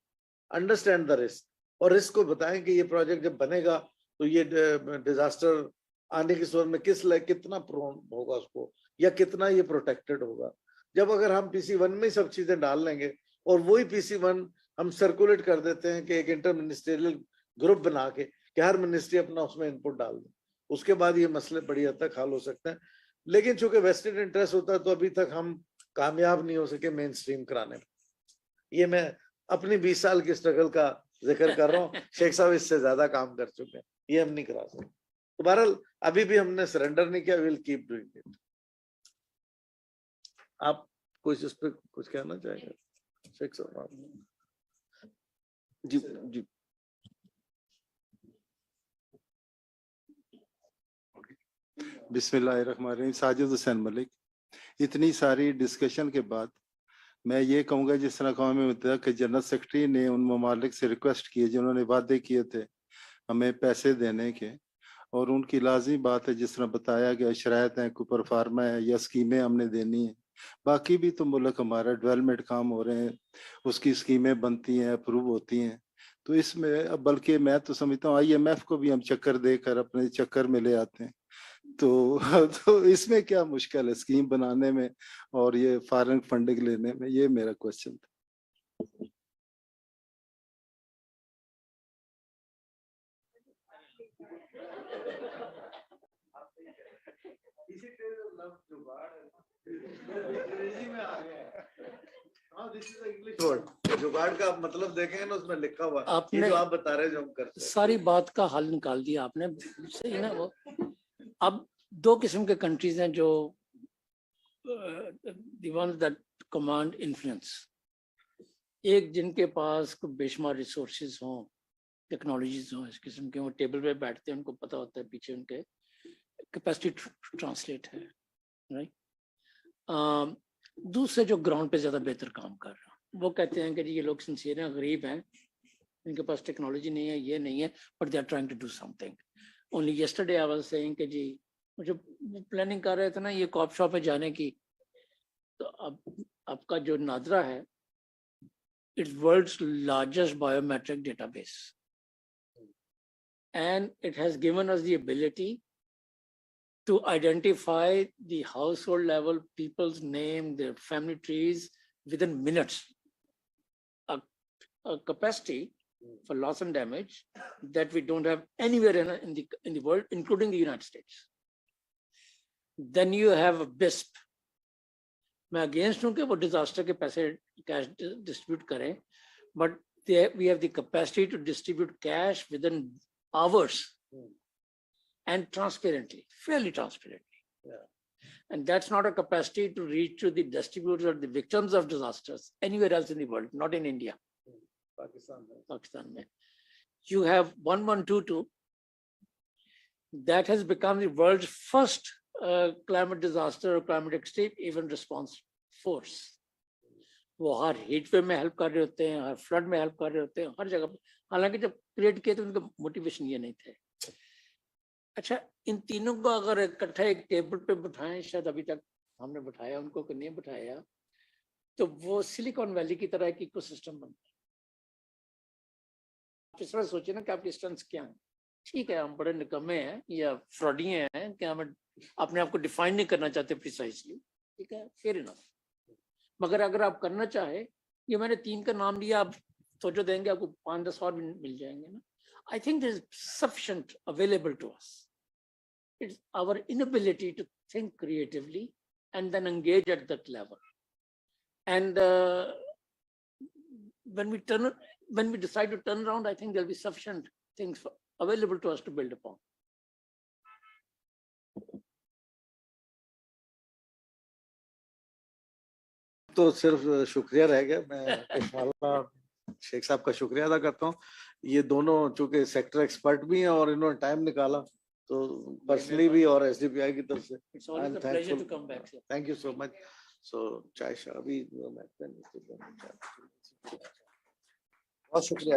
अंडरस्टैंड द रिस्क, और रिस्क को बताएं कि ये प्रोजेक्ट जब बनेगा तो ये डिजास्टर आने की सूरत में कितना प्रोन होगा उसको, या कितना ये प्रोटेक्टेड होगा। जब अगर हम PC1 में सब चीजें डाल लेंगे और वही PC1 हम सर्कुलेट कर देते हैं कि एक इंटर मिनिस्ट्रियल ग्रुप बना के कि हर मिनिस्ट्री अपना उसमें इनपुट डाल दे, उसके बाद ये मसले बड़ी हद तक हल हो सकते हैं। लेकिन चूंकि वेस्टेड इंटरेस्ट होता है तो अभी तक हम कामयाब नहीं हो सके मेन स्ट्रीम कराने में। ये मैं अपनी 20 साल की स्ट्रगल का जिक्र कर रहा हूँ, शेख साहब इससे ज्यादा काम कर चुके हैं, ये हम नहीं करा सकते। तो बहरहाल अभी भी हमने सरेंडर नहीं किया, विल कीप डूइंग इट। आप कुछ इस पे कुछ कहना चाहेंगे शेख साहब? जी जी बिस्मिल्लाहिर्रहमानिर्रहीम। साजिद हुसैन मलिक। इतनी सारी डिस्कशन के बाद मैं ये कहूँगा, जिस तरह कौमी मुत्तहिदा के जनरल सेक्रेटरी ने उन ममालिक से रिक्वेस्ट की जिन्होंने वादे किए थे हमें पैसे देने के, और उनकी लाजमी बात है जिस तरह बताया गया शरायत हैं, कोई परफार्मा है या स्कीमें हमने देनी है। बाकी भी तो मुल्क हमारा डेवलपमेंट काम हो रहे हैं, उसकी स्कीमें बनती हैं, अप्रूव होती हैं। तो इसमें बल्कि मैं तो समझता हूँ IMF को भी हम चक्कर देकर अपने चक्कर में ले आते हैं। तो इसमें क्या मुश्किल है स्कीम बनाने में और ये फॉरेन फंडिंग लेने में? ये मेरा क्वेश्चन था। जुगाड़ का आप मतलब देखें ना, उसमें लिखा हुआ आपने ये जो आप बता रहे हैं जो हम करते हैं। सारी बात का हल निकाल दिया आपने, सही ना? वो अब दो किस्म के कंट्रीज हैं जो the ones that command influence, एक जिनके पास कोई बेशुमार रिसोर्सेज हों, टेक्नोलॉजीज हों इस किस्म के, वो टेबल पे बैठते हैं, उनको पता होता है पीछे उनके कैपेसिटी ट्रांसलेट है, राइट। दूसरे जो ग्राउंड पे ज्यादा बेहतर काम कर रहे हैं, वो कहते हैं कि जी ये लोग सिंसियर हैं, गरीब हैं, इनके पास टेक्नोलॉजी नहीं है, ये नहीं है, but they are trying to do something. Only yesterday I was saying कि जी मुझे प्लानिंग कर रहे थे ना ये कॉप शॉप पे जाने की, तो अब आपका जो नादरा है, it's world's largest biometric database, and it has given us the ability to identify the household level people's name, their family trees within minutes. A capacity for loss and damage that we don't have anywhere in the world, including the United States. Then you have a BISP. मैं against हूँ कि वो disaster के पैसे cash distribute करें, but we have the capacity to distribute cash within hours and transparently, fairly transparently. Yeah. And that's not a capacity to reach to the distributors or the victims of disasters anywhere else in the world, not in India. Pakistan. You have 1122 that has become the world's first climate disaster or climate extreme event response force. वो हर heat wave में help कर रहे होते हैं, हर flood में help कर रहे होते हैं, हर जगह पे। हालांकि जब क्रिएट किए तो उनका मोटिवेशन ये नहीं थे। अच्छा, इन तीनों को अगर इकट्ठा एक टेबल पे बिठाएं, शायद अभी तक हमने बिठाया उनको कि नहीं बिठाया, तो वो सिलिकॉन वैली की तरह एक इकोसिस्टम बनता है। आप इस तरह सोचिए ना कि आपकी स्ट्रेंथ्स क्या है। ठीक है, हम बड़े निकम्मे हैं या फ्रॉडिये हैं कि हमें अपने आप को डिफाइन नहीं करना चाहते प्रिसाइसली, ठीक है, फेयर इनफ। मगर अगर आप करना चाहे, ये मैंने 3 का नाम लिया, आप सोचो देंगे आपको 5-10 और भी मिल जाएंगे ना। I think there is sufficient available to us. It's our inability to think creatively and then engage at that level. And when we decide to turn around, I think there'll be sufficient things available to us to build upon. तो सिर्फ शुक्रिया रह गया। मैं कशमाला शेख साहब का शुक्रिया अदा करता हूँ। ये दोनों चूंकि सेक्टर एक्सपर्ट भी हैं और इन्होंने टाइम निकाला, तो पर्सनली भी और SDPI की तरफ से It's always a pleasure to come back, sir. Thank you so much. So चाय शाह भी बहुत शुक्रिया।